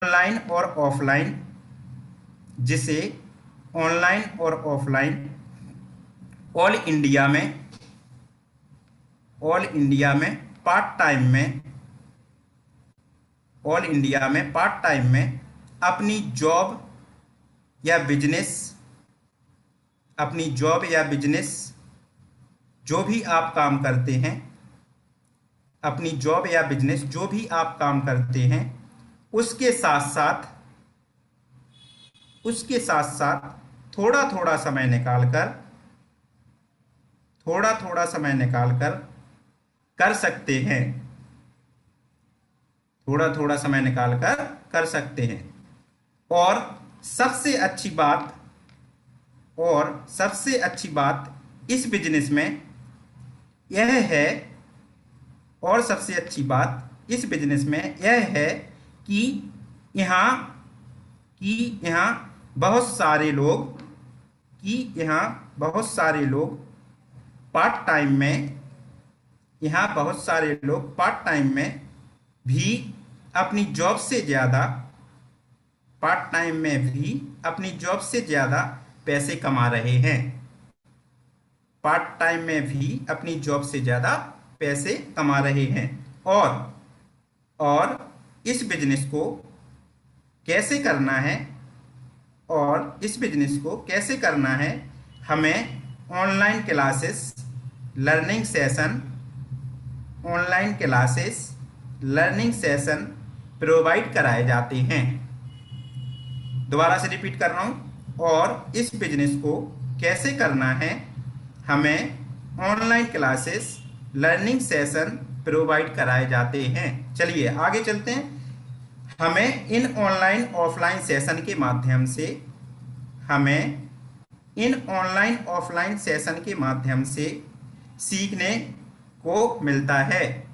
Online और offline, जिसे online और ऑफलाइन ऑल इंडिया में ऑल इंडिया में पार्ट टाइम में ऑल इंडिया में पार्ट टाइम में अपनी जॉब या बिजनेस जो भी आप काम करते हैं, अपनी जॉब या बिजनेस जो भी आप काम करते हैं, उसके साथ साथ थोड़ा थोड़ा समय निकालकर कर सकते हैं, थोड़ा थोड़ा समय निकालकर कर सकते हैं। और सबसे अच्छी बात इस बिजनेस में यह है सबसे अच्छी बात इस बिजनेस में यह है कि यहाँ बहुत सारे लोग पार्ट टाइम में भी अपनी जॉब से ज़्यादा पैसे कमा रहे हैं। पार्ट टाइम में भी अपनी जॉब से ज़्यादा पैसे कमा रहे हैं। और इस बिजनेस को कैसे करना है, हमें online classes learning session provide कराए जाते हैं। दोबारा से रिपीट कर रहा हूं। और इस बिजनेस को कैसे करना है, हमें online classes learning session provide कराए जाते हैं। चलिए आगे चलते हैं। हमें इन ऑनलाइन ऑफलाइन सेशन के माध्यम से सीखने को मिलता है।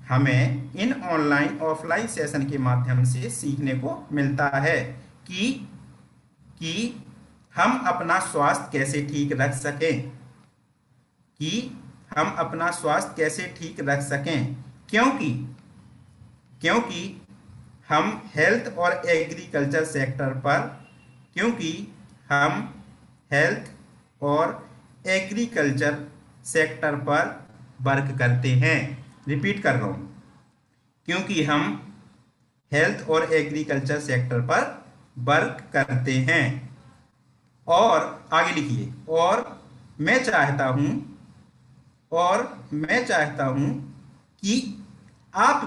हमें इन ऑनलाइन ऑफलाइन सेशन के माध्यम से सीखने को मिलता है कि हम अपना स्वास्थ्य कैसे ठीक रख सकें, क्योंकि हम हेल्थ और एग्रीकल्चर सेक्टर पर वर्क करते हैं। रिपीट कर रहा हूं, क्योंकि हम हेल्थ और एग्रीकल्चर सेक्टर पर वर्क करते हैं। और आगे लिखिए, और मैं चाहता हूं कि आप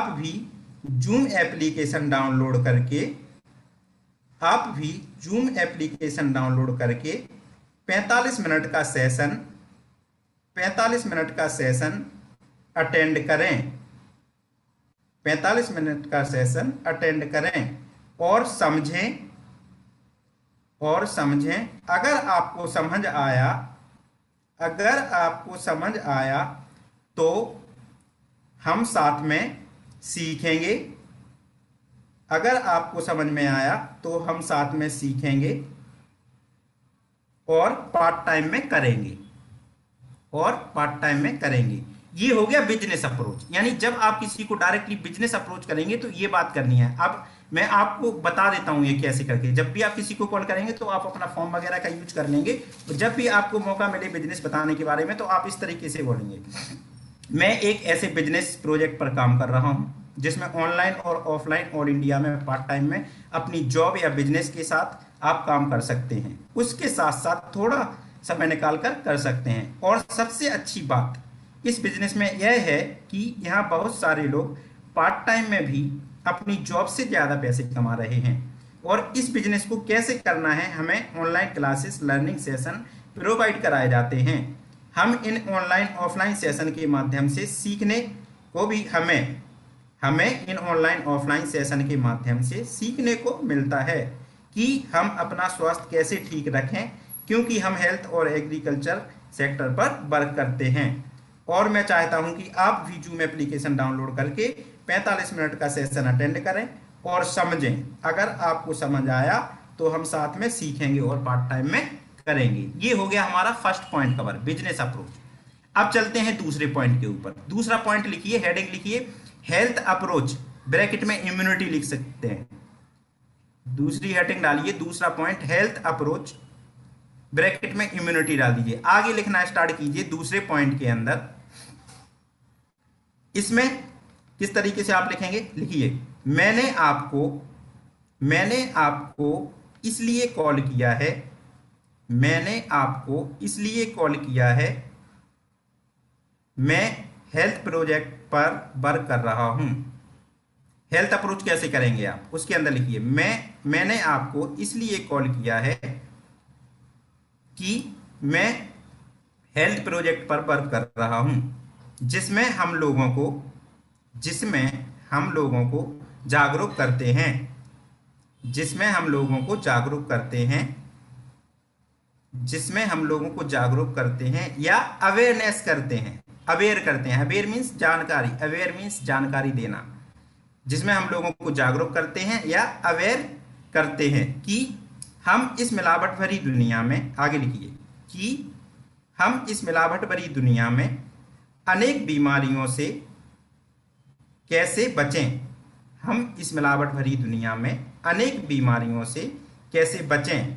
भी जूम एप्लीकेशन डाउनलोड करके 45 मिनट का सेशन अटेंड करें और समझें। अगर आपको समझ आया तो हम साथ में सीखेंगे। और पार्ट टाइम में करेंगे। ये हो गया बिजनेस अप्रोच। यानी जब आप किसी को डायरेक्टली बिजनेस अप्रोच करेंगे तो ये बात करनी है। अब मैं आपको बता देता हूं ये कैसे करके। जब भी आप किसी को कॉल करेंगे तो आप अपना फॉर्म वगैरह का यूज कर लेंगे, और जब भी आपको मौका मिले बिजनेस बताने के बारे में तो आप इस तरीके से बोलेंगे। मैं एक ऐसे बिजनेस प्रोजेक्ट पर काम कर रहा हूं जिसमें ऑनलाइन और ऑफलाइन ऑल इंडिया में पार्ट टाइम में अपनी जॉब या बिजनेस के साथ आप काम कर सकते हैं, उसके साथ साथ थोड़ा समय निकाल कर सकते हैं। और सबसे अच्छी बात इस बिजनेस में यह है कि यहाँ बहुत सारे लोग पार्ट टाइम में भी अपनी जॉब से ज़्यादा पैसे कमा रहे हैं। और इस बिजनेस को कैसे करना है, हमें online classes learning session provide कराए जाते हैं। हम इन ऑनलाइन ऑफलाइन सेशन के माध्यम से सीखने को भी हमें इन ऑनलाइन ऑफलाइन सेशन के माध्यम से सीखने को मिलता है कि हम अपना स्वास्थ्य कैसे ठीक रखें, क्योंकि हम हेल्थ और एग्रीकल्चर सेक्टर पर वर्क करते हैं। और मैं चाहता हूं कि आप भी जूम एप्लीकेशन डाउनलोड करके 45 मिनट का सेशन अटेंड करें और समझें। अगर आपको समझ आया तो हम साथ में सीखेंगे और पार्ट टाइम में करेंगे। ये हो गया हमारा first point cover, business approach. अब चलते हैं दूसरे पॉइंट के ऊपर। दूसरा पॉइंट लिखिए, हेडिंग लिखिए, हेल्थ अप्रोच, ब्रैकेट में इम्यूनिटी लिख सकते हैं। दूसरी हेडिंग डालिए, दूसरा पॉइंट हेल्थ अप्रोच, ब्रैकेट में इम्यूनिटी डाल दीजिए। आगे लिखना स्टार्ट कीजिए दूसरे पॉइंट के अंदर। इसमें किस तरीके से आप लिखेंगे, लिखिए, मैंने आपको इसलिए कॉल किया है, मैंने आपको इसलिए कॉल किया है, मैं हेल्थ प्रोजेक्ट पर वर्क कर रहा हूं। हेल्थ अप्रोच कैसे करेंगे आप, उसके अंदर लिखिए, मैंने आपको इसलिए कॉल किया है कि मैं हेल्थ प्रोजेक्ट पर वर्क कर रहा हूं, जिसमें हम लोगों को जागरूक करते हैं, जिसमें हम लोगों को जागरूक करते हैं, जिसमें हम लोगों को जागरूक करते हैं या अवेयरनेस करते हैं, अवेयर करते हैं, अवेयर मीन्स जानकारी, अवेयर मीन्स जानकारी देना, जिसमें हम लोगों को जागरूक करते हैं या अवेयर करते हैं कि हम इस मिलावट भरी दुनिया में, आगे लिखिए, कि हम इस मिलावट भरी दुनिया में अनेक बीमारियों से कैसे बचें, हम इस मिलावट भरी दुनिया में अनेक बीमारियों से कैसे बचें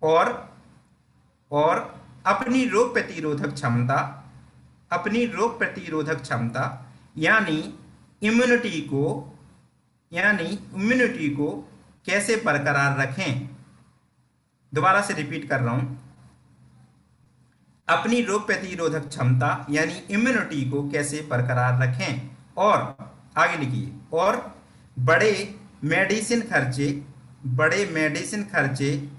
और अपनी रोग प्रतिरोधक क्षमता यानी इम्यूनिटी को कैसे बरकरार रखें। दोबारा से रिपीट कर रहा हूं, अपनी रोग प्रतिरोधक क्षमता यानी इम्यूनिटी को कैसे बरकरार रखें, और आगे लिखिए, और बड़े मेडिसिन खर्चे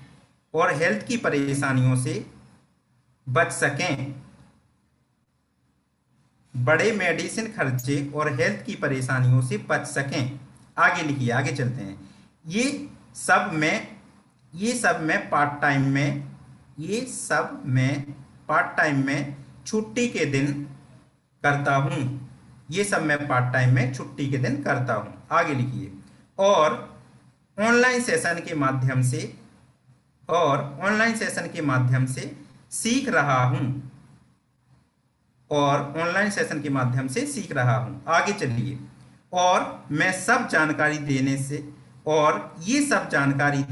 और हेल्थ की परेशानियों से बच सकें, बड़े मेडिसिन खर्चे और हेल्थ की परेशानियों से बच सकें। आगे लिखिए, आगे चलते हैं, ये सब मैं पार्ट टाइम में छुट्टी के दिन करता हूं, ये सब मैं पार्ट टाइम में छुट्टी के दिन करता हूं। आगे लिखिए, और ऑनलाइन सेशन के माध्यम से सीख रहा हूं, और ऑनलाइन सेशन के माध्यम से सीख रहा हूं। आगे चलिए, और मैं सब जानकारी देने से, और ये सब जानकारी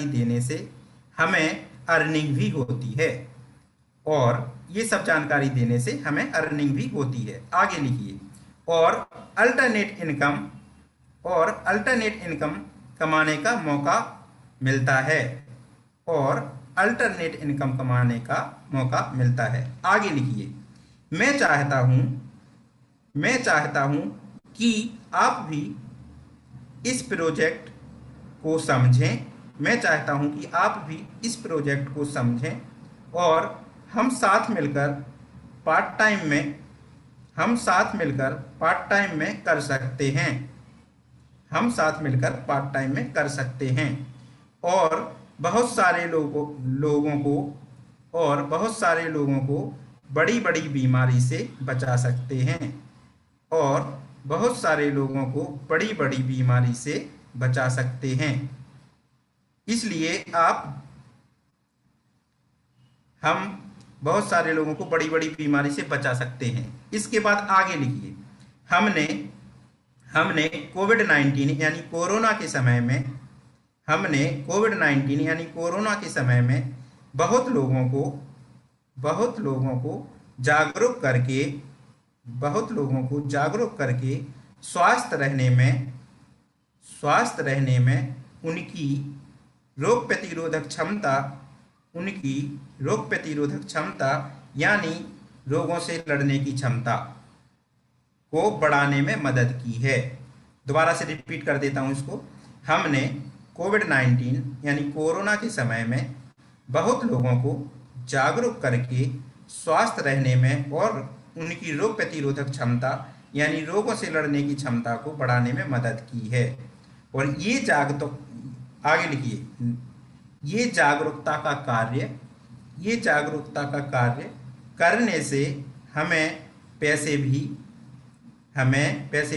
देने से हमें अर्निंग भी होती है, और ये सब जानकारी देने से हमें अर्निंग भी होती है। आगे लिखिए, और अल्टरनेट इनकम कमाने का मौका मिलता है, और अल्टरनेट इनकम कमाने का मौका मिलता है। आगे लिखिए, मैं चाहता हूं कि आप भी इस प्रोजेक्ट को समझें, मैं चाहता हूं कि आप भी इस प्रोजेक्ट को समझें, और हम साथ मिलकर पार्ट टाइम में कर सकते हैं, हम साथ मिलकर पार्ट टाइम में कर सकते हैं, और बहुत सारे लोगों को बड़ी बड़ी बीमारी से बचा सकते हैं, और बहुत सारे लोगों को बड़ी बड़ी बीमारी से बचा सकते हैं। इसलिए हम बहुत सारे लोगों को बड़ी बड़ी बीमारी से बचा सकते हैं। इसके बाद आगे लिखिए, हमने कोविड-19 यानी कोरोना के समय में बहुत लोगों को जागरूक करके स्वस्थ रहने में उनकी रोग प्रतिरोधक क्षमता यानी रोगों से लड़ने की क्षमता को बढ़ाने में मदद की है। दोबारा से रिपीट कर देता हूं इसको, हमने कोविड-19 यानी कोरोना के समय में बहुत लोगों को जागरूक करके स्वस्थ रहने में और उनकी रोग प्रतिरोधक क्षमता यानी रोगों से लड़ने की क्षमता को बढ़ाने में मदद की है। और आगे लिखिए, ये जागरूकता का कार्य करने से हमें पैसे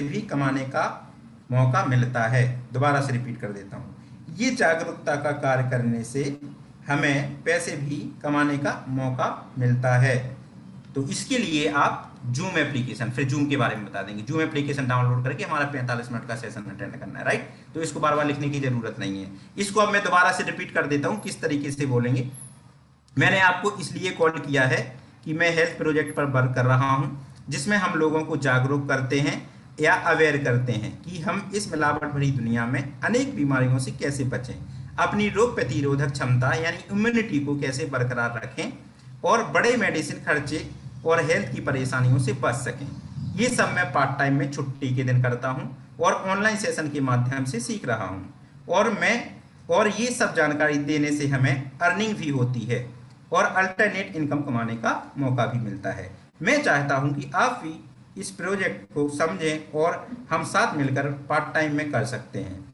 भी कमाने का मौका मिलता है। दोबारा से रिपीट कर देता हूँ, ये जागरूकता का कार्य करने से हमें पैसे भी कमाने का मौका मिलता है। तो इसके लिए आप जूम एप्लीकेशन, फिर जूम के बारे में बता देंगे, जूम एप्लीकेशन डाउनलोड करके हमारा 45 मिनट का सेशन अटेंड करना है, राइट। तो इसको बार बार लिखने की जरूरत नहीं है। इसको अब मैं दोबारा से रिपीट कर देता हूं किस तरीके से बोलेंगे। मैंने आपको इसलिए कॉल किया है कि मैं हेल्थ प्रोजेक्ट पर वर्क कर रहा हूं, जिसमें हम लोगों को जागरूक करते हैं या अवेयर करते हैं कि हम इस मिलावट भरी दुनिया में अनेक बीमारियों से कैसे बचें, अपनी रोग प्रतिरोधक क्षमता यानी इम्यूनिटी को कैसे बरकरार रखें और बड़े मेडिसिन खर्चे और हेल्थ की परेशानियों से बच सकें। ये सब मैं पार्ट टाइम में छुट्टी के दिन करता हूं और ऑनलाइन सेशन के माध्यम से सीख रहा हूं। और ये सब जानकारी देने से हमें अर्निंग भी होती है और अल्टरनेट इनकम कमाने का मौका भी मिलता है। मैं चाहता हूं कि आप भी इस प्रोजेक्ट को समझें और हम साथ मिलकर पार्ट टाइम में कर सकते हैं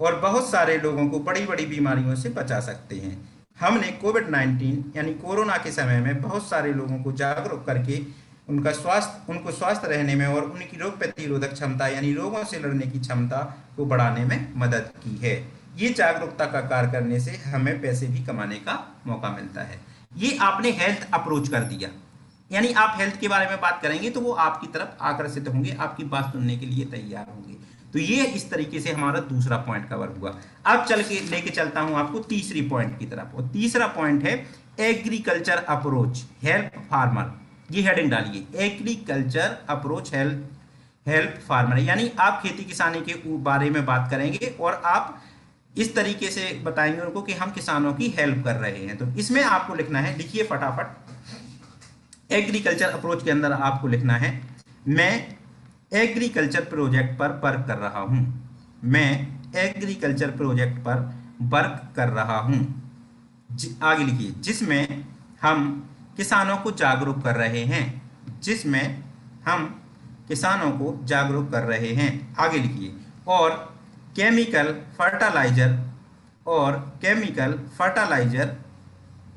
और बहुत सारे लोगों को बड़ी बड़ी बीमारियों से बचा सकते हैं। हमने कोविड-19 यानी कोरोना के समय में बहुत सारे लोगों को जागरूक करके उनको स्वस्थ रहने में और उनकी रोग प्रतिरोधक क्षमता यानी रोगों से लड़ने की क्षमता को बढ़ाने में मदद की है। ये जागरूकता का कार्य करने से हमें पैसे भी कमाने का मौका मिलता है। ये आपने हेल्थ अप्रोच कर दिया, यानी आप हेल्थ के बारे में बात करेंगे तो वो आपकी तरफ आकर्षित होंगे, आपकी बात सुनने के लिए तैयार होंगे। तो ये इस तरीके से हमारा दूसरा पॉइंट कवर हुआ। अब चल के लेके चलता हूं आपको तीसरी पॉइंट की तरफ, और तीसरा पॉइंट है एग्रीकल्चर अप्रोच हेल्प फार्मर। ये हेडिंग डालिए, एग्रीकल्चर अप्रोच हेल्प फार्मर, यानी आप खेती किसानी के बारे में बात करेंगे और आप इस तरीके से बताएंगे उनको कि हम किसानों की हेल्प कर रहे हैं। तो इसमें आपको लिखना है, लिखिए फटाफट। एग्रीकल्चर अप्रोच के अंदर आपको लिखना है, मैं एग्रीकल्चर प्रोजेक्ट पर वर्क कर रहा हूं। मैं एग्रीकल्चर प्रोजेक्ट पर वर्क कर रहा हूं। आगे लिखिए, जिसमें हम किसानों को जागरूक कर रहे हैं। जिसमें हम किसानों को जागरूक कर रहे हैं। आगे लिखिए, और केमिकल फर्टिलाइजर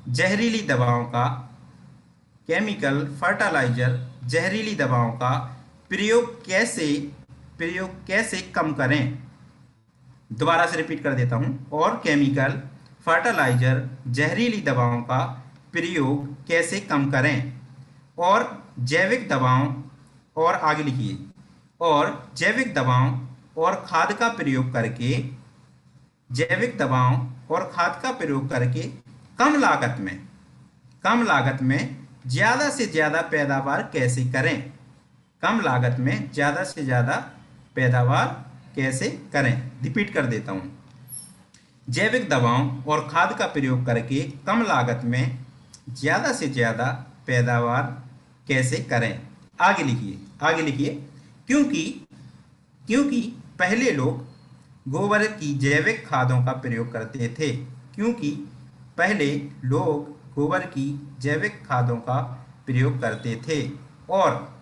जहरीली दवाओं का प्रयोग कैसे कम करें। दोबारा से रिपीट कर देता हूं, और केमिकल फर्टिलाइजर जहरीली दवाओं का प्रयोग कैसे कम करें और जैविक दवाओं, और आगे लिखिए, और जैविक दवाओं और खाद का प्रयोग करके कम लागत में ज्यादा से ज्यादा पैदावार कैसे करें। कम लागत में ज्यादा से ज्यादा पैदावार कैसे करें। रिपीट कर देता हूं, जैविक दवाओं और खाद का प्रयोग करके कम लागत में ज्यादा से ज्यादा पैदावार कैसे करें। आगे लिखिए, क्योंकि पहले लोग गोबर की जैविक खादों का प्रयोग करते थे। क्योंकि पहले लोग गोबर की जैविक खादों का प्रयोग करते थे और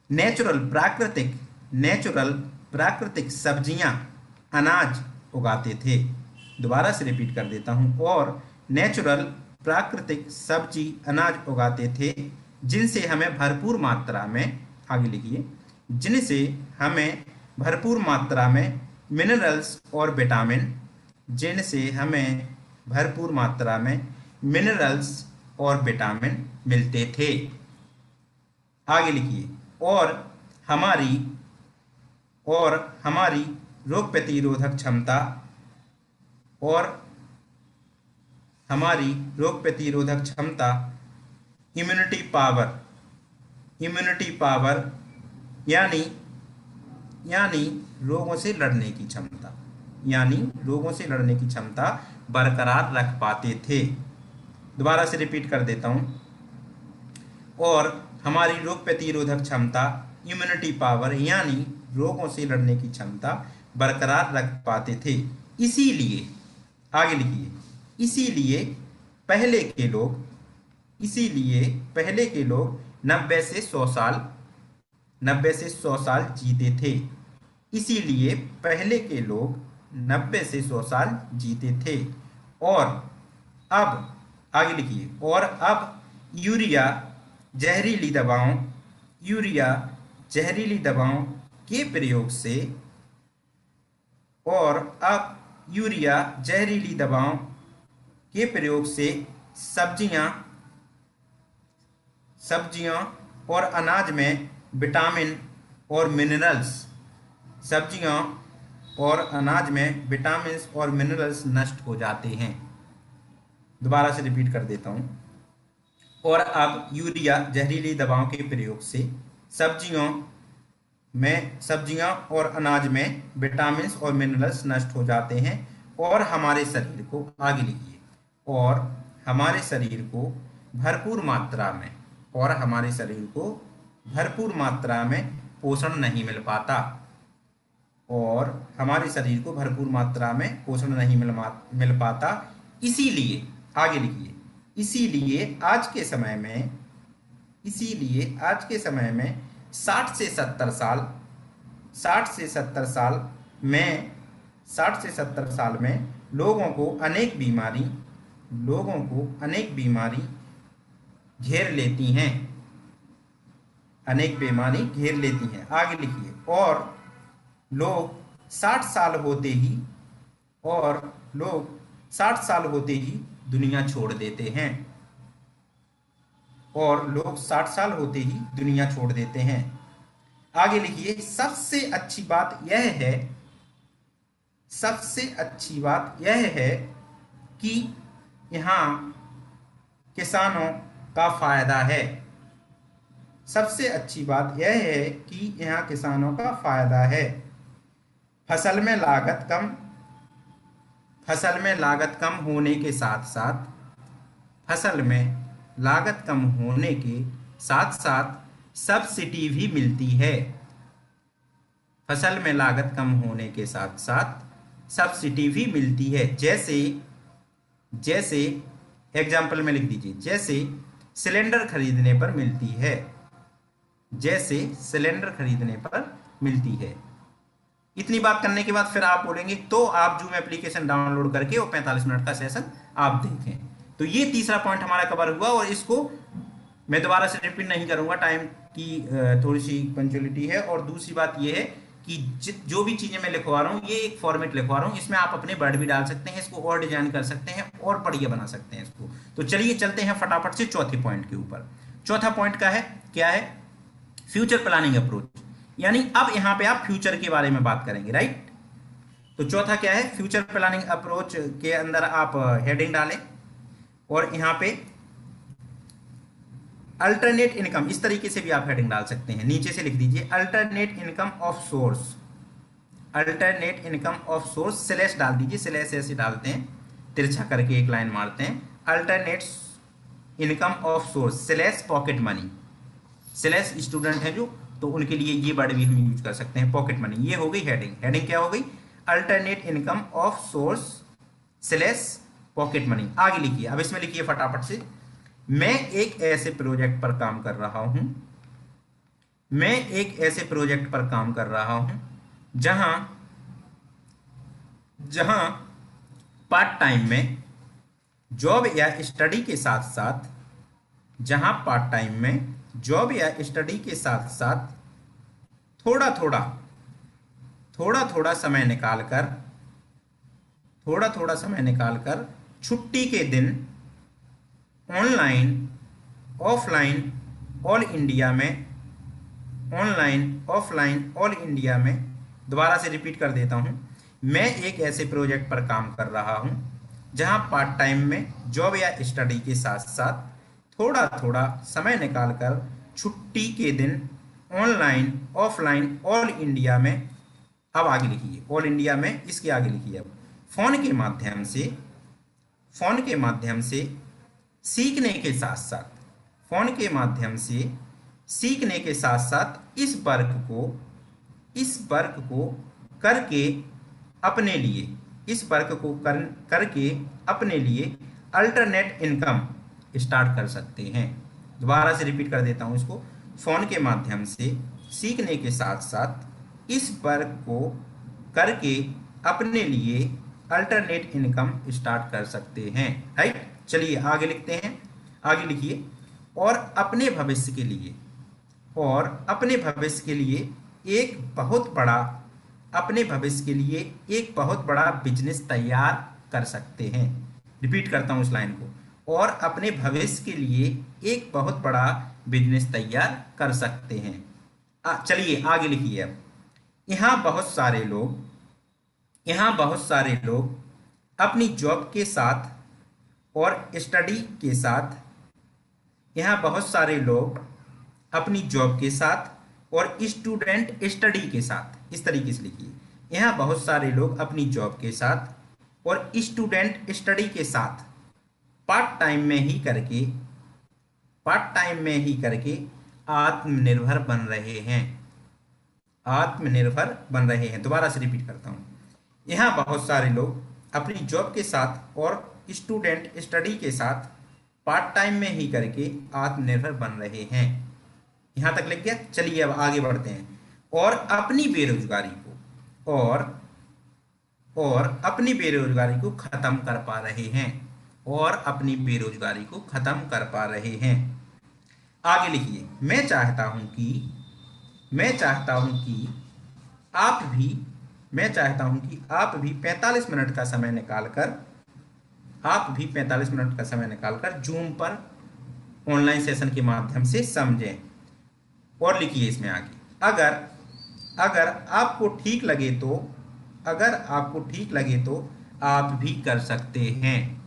नेचुरल प्राकृतिक सब्जियां, अनाज उगाते थे। दोबारा से रिपीट कर देता हूं, और नेचुरल प्राकृतिक सब्जी अनाज उगाते थे, जिनसे हमें भरपूर मात्रा में, आगे लिखिए, जिनसे हमें भरपूर मात्रा में मिनरल्स और विटामिन मिलते थे। आगे लिखिए, और हमारी रोग प्रतिरोधक क्षमता इम्यूनिटी पावर यानी रोगों से लड़ने की क्षमता बरकरार रख पाते थे। दोबारा से रिपीट कर देता हूं, और हमारी रोग प्रतिरोधक क्षमता इम्यूनिटी पावर यानी रोगों से लड़ने की क्षमता बरकरार रख पाते थे। इसीलिए, आगे लिखिए, इसीलिए पहले के लोग 90 से 100 साल जीते थे। इसीलिए पहले के लोग 90 से 100 साल जीते थे। और अब, आगे लिखिए, और अब यूरिया जहरीली दवाओं के प्रयोग से, और अब यूरिया जहरीली दवाओं के प्रयोग से सब्जियां सब्जियां और अनाज में विटामिन और मिनरल्स सब्जियां और अनाज में विटामिन और मिनरल्स नष्ट हो जाते हैं। दोबारा से रिपीट कर देता हूं। और अब यूरिया जहरीली दवाओं के प्रयोग से सब्जियां और अनाज में विटामिन और मिनरल्स नष्ट हो जाते हैं और हमारे शरीर को, आगे लिखिए, और हमारे शरीर को भरपूर मात्रा में पोषण नहीं मिल पाता, और हमारे शरीर को भरपूर मात्रा में पोषण नहीं मिल पाता। इसीलिए, आगे लिखिए, इसीलिए आज के समय में 60 से 70 साल में लोगों को अनेक बीमारी घेर लेती हैं। आगे लिखिए, और लोग 60 साल होते ही दुनिया छोड़ देते हैं। आगे लिखिए, सबसे अच्छी बात यह है कि यहाँ किसानों का फायदा है। सबसे अच्छी बात यह है कि यहाँ किसानों का फायदा है। फसल में लागत कम होने के साथ साथ सब्सिडी भी मिलती है। फसल में लागत कम होने के साथ साथ सब्सिडी भी मिलती है। जैसे एग्जाम्पल में लिख दीजिए, जैसे सिलेंडर खरीदने पर मिलती है। इतनी बात करने के बाद फिर आप बोलेंगे तो आप जूम एप्लीकेशन डाउनलोड करके वो 45 मिनट का सेशन आप देखें। तो ये तीसरा पॉइंट हमारा कवर हुआ, और इसको मैं दोबारा से रिपीट नहीं करूंगा, टाइम की थोड़ी सी पंक्चुअलिटी है। और दूसरी बात ये है कि जो भी चीजें मैं लिखवा रहा हूँ, ये एक फॉर्मेट लिखवा रहा हूँ, इसमें आप अपने वर्ड भी डाल सकते हैं, इसको और डिजाइन कर सकते हैं और बढ़िया बना सकते हैं इसको। तो चलिए चलते हैं फटाफट से चौथे पॉइंट के ऊपर। चौथा पॉइंट क्या है? फ्यूचर प्लानिंग अप्रोच, यानी अब यहां पे आप फ्यूचर के बारे में बात करेंगे, राइट। तो चौथा क्या है? फ्यूचर प्लानिंग अप्रोच के अंदर आप हेडिंग डालें और यहां पे अल्टरनेट इनकम, इस तरीके से भी आप हेडिंग डाल सकते हैं। नीचे से लिख दीजिए alternate income of source, slash डाल दीजिए, स्लैश ऐसे डालते हैं, तिरछा करके एक लाइन मारते हैं, alternate income of source slash pocket money. Slash student है जो, तो उनके लिए ये वर्ड भी हम यूज कर सकते हैं, पॉकेट मनी। ये हो गई हेडिंग क्या हो गई? Alternate income of source slash pocket money. आगे लिखिए, अब इसमें लिखिए फटाफट से, मैं एक ऐसे प्रोजेक्ट पर काम कर रहा हूं जहां पार्ट टाइम में जॉब या स्टडी के साथ थोड़ा थोड़ा समय निकालकर छुट्टी के दिन ऑनलाइन ऑफलाइन ऑल इंडिया में, दोबारा से रिपीट कर देता हूं, मैं एक ऐसे प्रोजेक्ट पर काम कर रहा हूं जहां पार्ट टाइम में जॉब या स्टडी के साथ साथ थोड़ा थोड़ा समय निकालकर छुट्टी के दिन ऑनलाइन ऑफलाइन ऑल इंडिया में, अब आगे लिखिए ऑल इंडिया में, इसके आगे लिखिए अब फोन के माध्यम से सीखने के साथ साथ इस वर्क को करके अपने लिए अल्टरनेट इनकम स्टार्ट कर सकते हैं। दोबारा से रिपीट कर देता हूं इसको, फोन के माध्यम से सीखने के साथ साथ इस वर्क को करके अपने लिए अल्टरनेट इनकम स्टार्ट कर सकते हैं, राइट। चलिए आगे लिखते हैं, आगे लिखिए, और अपने भविष्य के लिए एक बहुत बड़ा बिजनेस तैयार कर सकते हैं। रिपीट करता हूं इस लाइन को, और अपने भविष्य के लिए एक बहुत बड़ा बिजनेस तैयार कर सकते हैं। चलिए आगे लिखिए अब। यहाँ बहुत सारे लोग यहाँ बहुत सारे लोग अपनी जॉब के साथ और स्टडी के साथ यहाँ बहुत सारे लोग अपनी जॉब के साथ और स्टूडेंट स्टडी के साथ, इस तरीके से लिखिए। यहाँ बहुत सारे लोग अपनी जॉब के साथ और स्टूडेंट स्टडी के साथ पार्ट टाइम में ही करके आत्मनिर्भर बन रहे हैं। आत्मनिर्भर बन रहे हैं। दोबारा से रिपीट करता हूँ। यहाँ बहुत सारे लोग अपनी जॉब के साथ और स्टूडेंट स्टडी के साथ पार्ट टाइम में ही करके आत्मनिर्भर बन रहे हैं। यहाँ तक लिख गया। चलिए अब आगे बढ़ते हैं। और अपनी बेरोजगारी को खत्म कर पा रहे हैं। और अपनी बेरोजगारी को खत्म कर पा रहे हैं। आगे लिखिए। मैं चाहता हूं कि आप भी 45 मिनट का समय निकालकर जूम पर ऑनलाइन सेशन के माध्यम से समझें। और लिखिए इसमें आगे, अगर आपको ठीक लगे तो आप भी कर सकते हैं।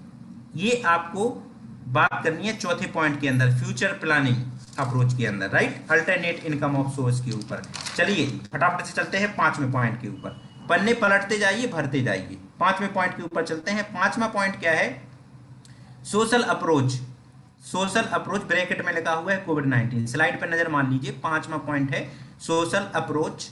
ये आपको बात करनी है चौथे पॉइंट के अंदर, फ्यूचर प्लानिंग अप्रोच के अंदर, right, alternate income of source के ऊपर। चलिए फटाफट से चलते हैं 5वें पॉइंट के ऊपर। पन्ने पलटते जाइए, भरते जाइए। 5वें पॉइंट के ऊपर चलते हैं। 5वां पॉइंट क्या है? सोशल अप्रोच ब्रैकेट में लिखा हुआ है कोविड-19। स्लाइड पर नजर मान लीजिए। 5वां पॉइंट है सोशल अप्रोच,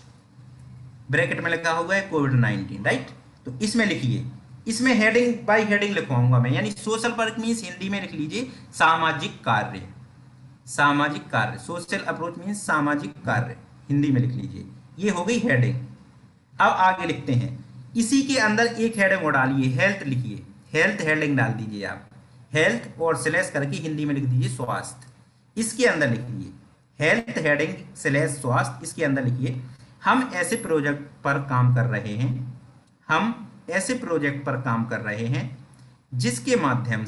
ब्रैकेट में लिखा हुआ है कोविड-19, राइट। तो इसमें लिखिए, इसमें हेडिंग बाय हेडिंग लिखवाऊंगा मैं, यानी सोशल वर्क मीन्स हिंदी में लिख लीजिए सामाजिक कार्य। सोशल अप्रोच मीन्स सामाजिक कार्य, हिंदी में लिख लीजिए। ये हो गई हेडिंग। अब आगे लिखते हैं। इसी के अंदर एक हेडिंग और डालिए, हेल्थ लिखिए। हेल्थ हेडिंग डाल दीजिए आप, हेल्थ और स्लैश करके हिंदी में लिख दीजिए स्वास्थ्य। इसके अंदर लिखिए हेल्थ हेडिंग स्लैश स्वास्थ्य। इसके अंदर लिखिए हम ऐसे प्रोजेक्ट पर काम कर रहे हैं जिसके माध्यम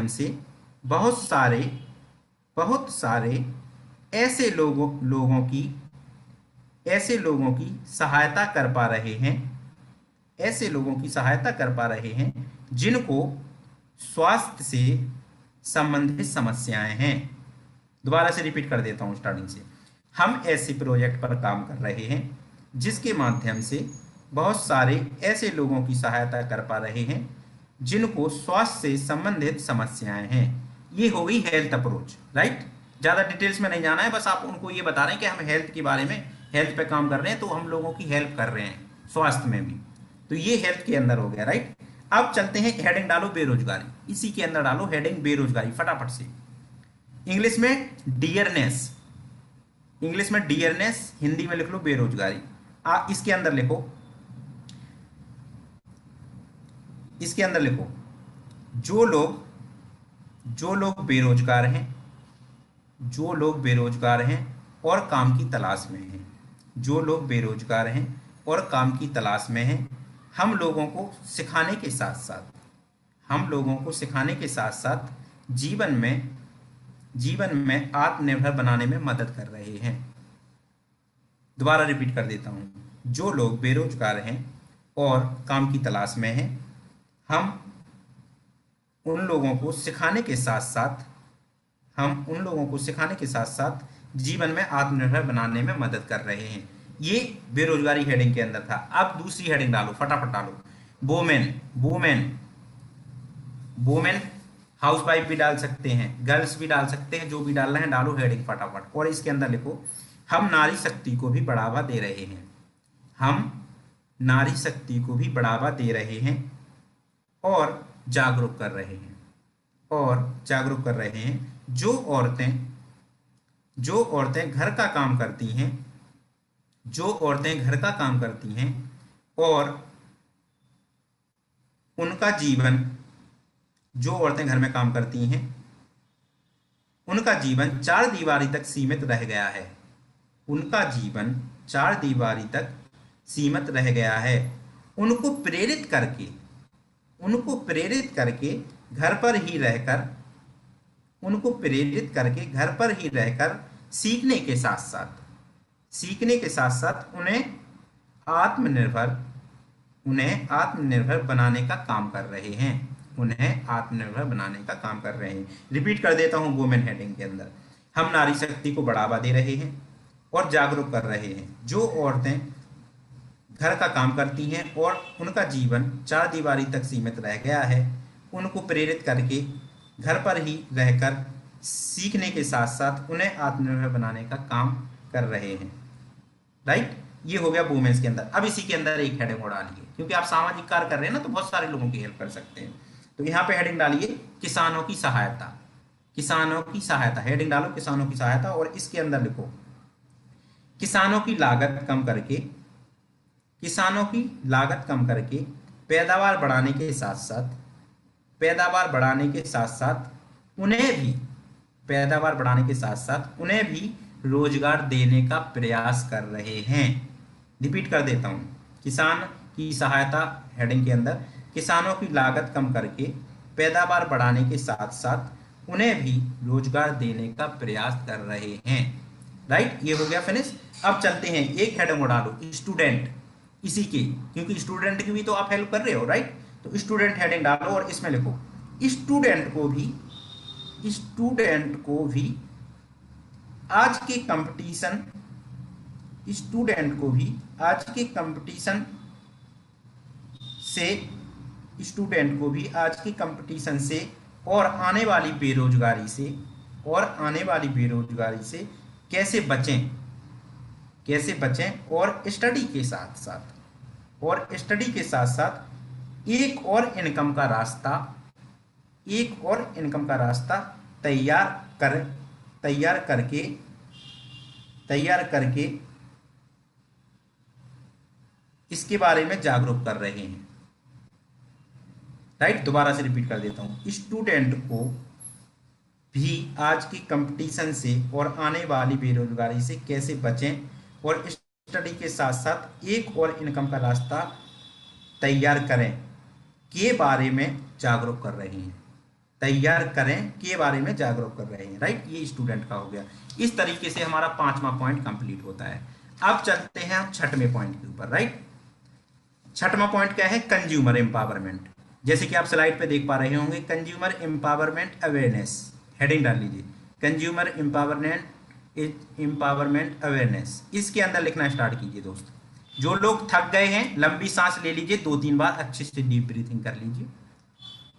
से बहुत सारे ऐसे लोगों की सहायता कर पा रहे हैं जिनको स्वास्थ्य से संबंधित समस्याएं हैं। दोबारा से रिपीट कर देता हूं स्टार्टिंग से। हम ऐसे प्रोजेक्ट पर काम कर रहे हैं जिसके माध्यम से बहुत सारे ऐसे लोगों की सहायता कर पा रहे हैं जिनको स्वास्थ्य से संबंधित समस्याएं हैं। ये हो गई हेल्थ अप्रोच, राइट। ज्यादा डिटेल्स में नहीं जाना है, बस आप उनको ये बता रहे हैं कि हम हेल्थ के बारे में, हेल्थ पे काम कर रहे हैं, तो हम लोगों की हेल्प कर रहे हैं स्वास्थ्य में भी। तो ये हेल्थ के अंदर हो गया, राइट। अब चलते हैं, हेडिंग डालो बेरोजगारी। इसी के अंदर डालो हेडिंग बेरोजगारी फटाफट से। इंग्लिश में डियरनेस, हिंदी में लिख लो बेरोजगारी। इसके अंदर लिखो जो लोग बेरोजगार हैं और काम की तलाश में हैं, हम लोगों को सिखाने के साथ साथ जीवन में आत्मनिर्भर बनाने में मदद कर रहे हैं। दोबारा रिपीट कर देता हूं। जो लोग बेरोजगार हैं और काम की तलाश में हैं, हम उन लोगों को सिखाने के साथ साथ जीवन में आत्मनिर्भर बनाने में मदद कर रहे हैं। ये बेरोजगारी हेडिंग के अंदर था। अब दूसरी हेडिंग डालो, फटाफट डालो। वोमेन हाउसवाइफ भी डाल सकते हैं, गर्ल्स भी डाल सकते हैं, जो भी डालना है डालो हेडिंग फटाफट। और इसके अंदर लिखो हम नारी शक्ति को भी बढ़ावा दे रहे हैं और जागरूक कर रहे हैं। जो औरतें घर का काम करती हैं और उनका जीवन चार दीवारी तक सीमित रह गया है। उनको उनको प्रेरित करके घर पर ही रहकर उनको प्रेरित करके घर पर ही रहकर सीखने के साथ साथ उन्हें आत्मनिर्भर बनाने का काम कर रहे हैं। उन्हें आत्मनिर्भर बनाने का काम कर रहे हैं। रिपीट कर देता हूं वुमेन हेडिंग के अंदर, हम नारी शक्ति को बढ़ावा दे रहे हैं और जागरूक कर रहे हैं। जो औरतें घर का काम करती हैं और उनका जीवन चार दीवारी तक सीमित रह गया है, उनको प्रेरित करके घर पर ही रहकर सीखने के साथ साथ उन्हें आत्मनिर्भर बनाने का काम कर रहे हैं। राइट, ये हो गया वुमेन्स के अंदर। अब इसी के अंदर एक हेडिंग और डालिए, क्योंकि आप सामाजिक कार्य कर रहे हैं ना, तो बहुत सारे लोगों की हेल्प कर सकते हैं। तो यहाँ पे हेडिंग डालिए किसानों की सहायता। किसानों की सहायता, हेडिंग डालो किसानों की सहायता, और इसके अंदर लिखो किसानों की लागत कम करके पैदावार बढ़ाने के साथ उन्हें भी रोजगार देने का प्रयास कर रहे हैं। रिपीट कर देता हूं, किसान की सहायता हेडिंग के अंदर किसानों की लागत कम करके पैदावार बढ़ाने के साथ साथ उन्हें भी रोजगार देने का प्रयास कर रहे हैं। राइट, ये हो गया फिनिश। अब चलते हैं, एक हेडिंग और डालो स्टूडेंट, इसी की, क्योंकि स्टूडेंट की भी तो आप हेल्प कर रहे हो। राइट, तो स्टूडेंट हेडिंग डालो और इसमें लिखो स्टूडेंट को भी आज के कंपटीशन से और आने वाली बेरोजगारी से कैसे बचें और स्टडी के साथ साथ एक और इनकम का रास्ता तैयार करके इसके बारे में जागरूक कर रहे हैं। राइट, दोबारा से रिपीट कर देता हूं, स्टूडेंट को भी आज की कंपटीशन से और आने वाली बेरोजगारी से कैसे बचें और स्टडी के साथ साथ एक और इनकम का रास्ता तैयार करें के बारे में जागरूक कर रहे हैं। राइट, ये स्टूडेंट का हो गया। इस तरीके से हमारा 5वां पॉइंट कंप्लीट होता है। अब चलते हैं 6वें पॉइंट के ऊपर। राइट, 6वां पॉइंट क्या है? Consumer empowerment. जैसे कि आप स्लाइड पे देख पा रहे होंगे, कंज्यूमर एम्पावरमेंट अवेयरनेस, हेडिंग डाल लीजिए कंज्यूमर एम्पावरमेंट अवेयरनेस। इसके अंदर लिखना स्टार्ट कीजिए दोस्त। जो लोग थक गए हैं, लंबी सांस ले लीजिए, 2-3 बार अच्छे से डीप ब्रीथिंग कर लीजिए।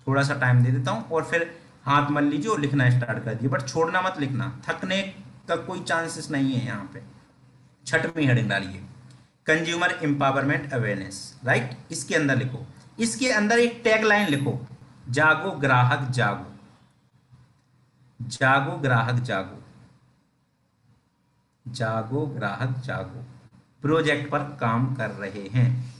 थोड़ा सा टाइम दे देता हूँ, और फिर हाथ मल लीजिए और लिखना स्टार्ट कर दीजिए, बट छोड़ना मत लिखना, थकने का कोई चांसेस नहीं है यहाँ पे। 6वीं हेडिंग डालिए कंज्यूमर एम्पावरमेंट अवेयरनेस। राइट, इसके अंदर लिखो, इसके अंदर एक टैग लाइन लिखो, जागो ग्राहक जागो, जागो ग्राहक जागो, जागो ग्राहक जागो प्रोजेक्ट पर काम कर रहे हैं।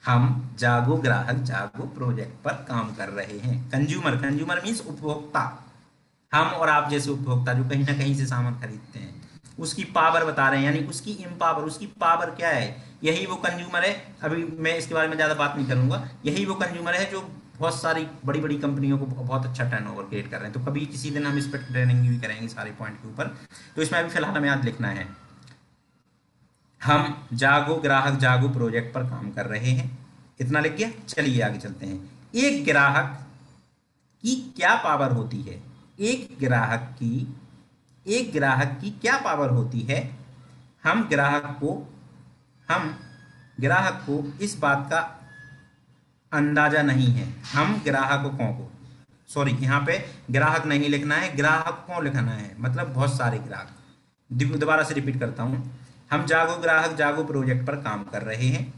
हम जागो ग्राहक जागो प्रोजेक्ट पर काम कर रहे हैं। कंज्यूमर मीन्स उपभोक्ता, हम और आप जैसे उपभोक्ता जो कहीं ना कहीं से सामान खरीदते हैं, उसकी पावर बता रहे हैं, यानी उसकी एम्पावर, उसकी पावर क्या है, यही वो कंज्यूमर है। अभी मैं इसके बारे में ज़्यादा बात नहीं करूंगा। यही वो कंज्यूमर है जो बहुत सारी बड़ी बड़ी कंपनियों को बहुत अच्छा टर्नओवर क्रिएट कर रहे हैं। तो कभी किसी दिन हम इस पर ट्रेनिंग भी करेंगे सारे पॉइंट के ऊपर। तो इसमें अभी फिलहाल हमें आज लिखना है, हम जागो ग्राहक जागो प्रोजेक्ट पर काम कर रहे हैं। इतना लिख गया। चलिए आगे चलते हैं। एक ग्राहक की क्या पावर होती है? एक ग्राहक की क्या पावर होती है? हम ग्राहक को इस बात का अंदाजा नहीं है। हम ग्राहकों को, सॉरी यहाँ पे ग्राहक नहीं लिखना है, ग्राहकों लिखना है, मतलब बहुत सारे ग्राहक। दोबारा से रिपीट करता हूँ, हम जागो ग्राहक जागो प्रोजेक्ट पर काम कर रहे हैं।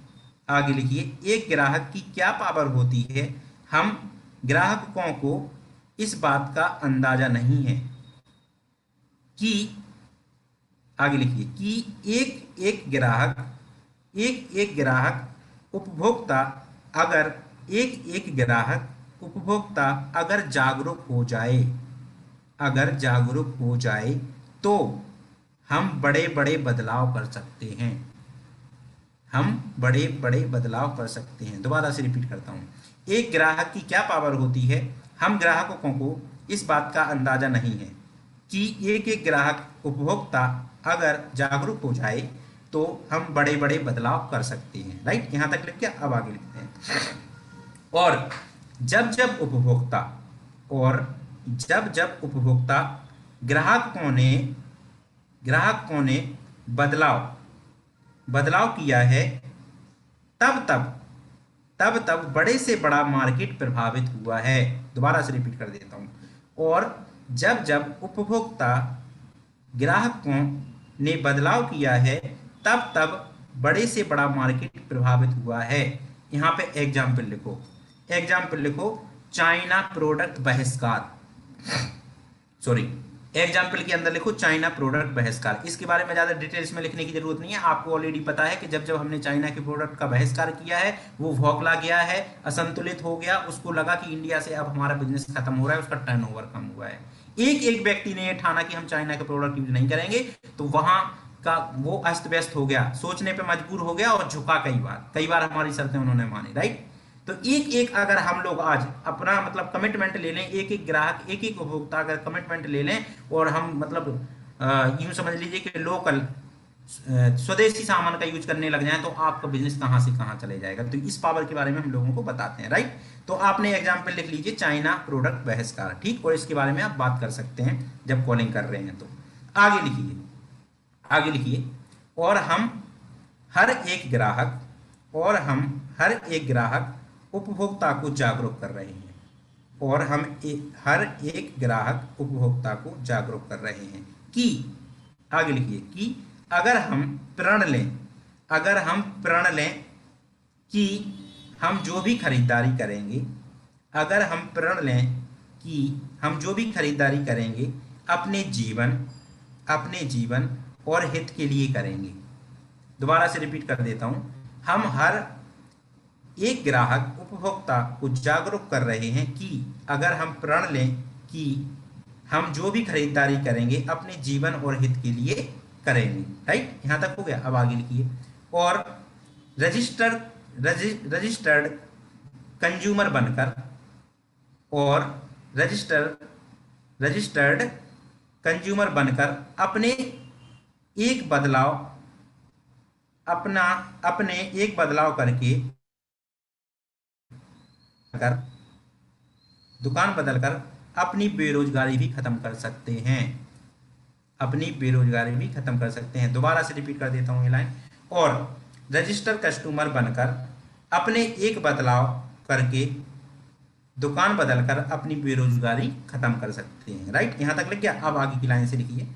आगे लिखिए, एक ग्राहक की क्या पावर होती है? हम ग्राहकों को इस बात का अंदाजा नहीं है कि, आगे लिखिए, कि एक ग्राहक उपभोक्ता अगर जागरूक हो जाए तो हम बड़े बड़े बदलाव कर सकते हैं। दोबारा से रिपीट करता हूं, एक ग्राहक की क्या पावर होती है, हम ग्राहकों को इस बात का अंदाजा नहीं है कि एक एक ग्राहक उपभोक्ता अगर जागरूक हो जाए तो हम बड़े बड़े बदलाव कर सकते हैं। राइट, यहां तक लिख के अब आगे लिखते हैं। और जब जब उपभोक्ता और जब जब उपभोक्ता ग्राहकों ने बदलाव बदलाव किया है, तब तब तब तब बड़े से बड़ा मार्केट प्रभावित हुआ है। दोबारा से रिपीट कर देता हूं। और जब जब उपभोक्ता ग्राहकों ने बदलाव किया है, तब तब बड़े से बड़ा मार्केट प्रभावित हुआ है। यहां पे एग्जाम्पल लिखो, चाइना प्रोडक्ट बहिष्कार, सॉरी, एग्जाम्पल के अंदर लिखो चाइना प्रोडक्ट बहिष्कार। इसके बारे में ज्यादा डिटेल्स में लिखने की जरूरत नहीं है, आपको ऑलरेडी पता है कि जब जब हमने चाइना के प्रोडक्ट का बहिष्कार किया है, वो भौखला गया है, असंतुलित हो गया, उसको लगा कि इंडिया से अब हमारा बिजनेस खत्म हो रहा है, उसका टर्नओवर कम हुआ है। एक एक व्यक्ति ने यह ठाना कि हम चाइना के प्रोडक्ट यूज नहीं करेंगे, तो वहां का वो अस्त व्यस्त हो गया, सोचने पे मजबूर हो गया और झुका कई बार हमारी शर्तें उन्होंने मानी। राइट, तो एक एक अगर हम लोग आज अपना मतलब कमिटमेंट ले लें, एक एक ग्राहक, एक एक उपभोक्ता अगर कमिटमेंट ले लें, और हम मतलब यूं समझ लीजिए कि लोकल स्वदेशी सामान का यूज करने लग जाएं, तो आपका बिजनेस कहां से कहां चले जाएगा। तो इस पावर के बारे में हम लोगों को बताते हैं। राइट, तो आपने एग्जाम्पल लिख लीजिए चाइना प्रोडक्ट बहिष्कार, ठीक, और इसके बारे में आप बात कर सकते हैं जब कॉलिंग कर रहे हैं। तो आगे लिखिए, और हम हर एक ग्राहक उपभोक्ता को जागरूक कर रहे हैं, हर एक ग्राहक उपभोक्ता को जागरूक कर रहे हैं कि, आगे लिखिए, कि अगर हम प्रण लें कि हम जो भी खरीदारी करेंगे, अपने जीवन और हित के लिए करेंगे। दोबारा से रिपीट कर देता हूं, हम हर एक ग्राहक उपभोक्ता को जागरूक कर रहे हैं कि अगर हम प्रण लें कि हम जो भी खरीदारी करेंगे अपने जीवन और हित के लिए करेंगे। राइट, यहां तक हो गया। अब आगे लिखिए, और रजिस्टर्ड कंज्यूमर बनकर अपने एक बदलाव करके दुकान बदलकर अपनी बेरोजगारी भी खत्म कर सकते हैं। दोबारा से रिपीट कर देता हूं ये लाइन, और रजिस्टर कस्टमर बनकर अपने एक बदलाव करके दुकान बदलकर अपनी बेरोजगारी खत्म कर सकते हैं। राइट, यहां तक लिख गया। अब आगे की लाइन से लिखिए,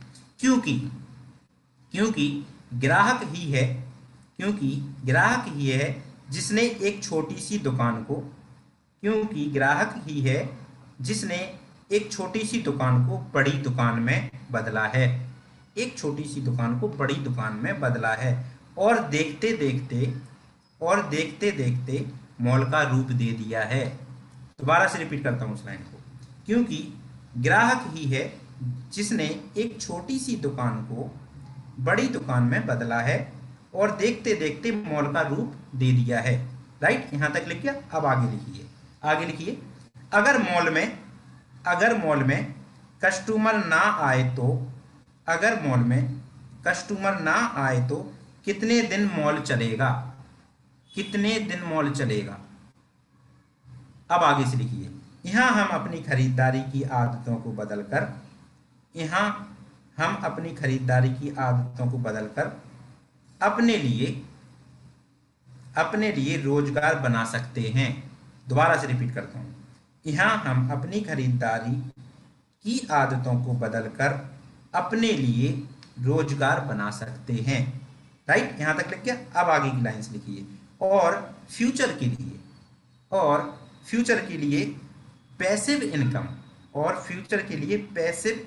क्योंकि ग्राहक ही है जिसने एक छोटी सी दुकान को बड़ी दुकान में बदला है, और देखते देखते मॉल का रूप दे दिया है। दोबारा से रिपीट करता हूं उस लाइन को, क्योंकि ग्राहक ही है जिसने एक छोटी सी दुकान को बड़ी दुकान में बदला है, और देखते देखते मॉल का रूप दे दिया है। राइट, यहां तक लिख गया। अब आगे लिखिए, अगर मॉल में कस्टमर ना आए तो कितने दिन मॉल चलेगा। अब आगे से लिखिए, यहां हम अपनी खरीदारी की आदतों को बदलकर अपने लिए रोजगार बना सकते हैं। दोबारा से रिपीट करता हूं, यहां हम अपनी खरीदारी की आदतों को बदलकर अपने लिए रोजगार बना सकते हैं। राइट, यहां तक लिख गया। अब आगे की लाइंस लिखिए, और फ्यूचर के लिए पैसिव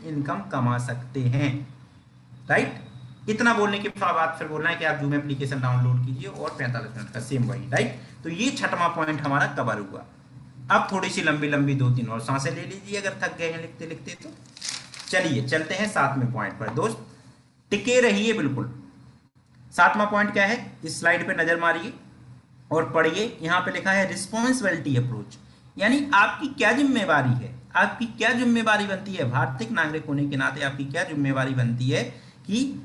इनकम कमा सकते हैं। राइट, इतना बोलने के बाद फिर बोलना है कि आप जूम एप्लीकेशन डाउनलोड कीजिए और 45 मिनट का सेम वही। राइट, तो ये छठवां पॉइंट हमारा कवर हुआ। अब थोड़ी सी लंबी 2-3 और सांसें ले लीजिए अगर थक गए हैं लिखते लिखते तो। चलिए चलते हैं 7वें पॉइंट पर। दोस्त टिके रहिए बिल्कुल। 7वां पॉइंट क्या है, इस स्लाइड पे नजर मारिए, और पढ़िए, यहाँ पे लिखा है रिस्पॉन्सिबिलिटी अप्रोच, यानी आपकी क्या जिम्मेवारी है, आपकी क्या जिम्मेवारी बनती है भारतीय नागरिक होने के नाते, आपकी क्या जिम्मेवारी बनती है कि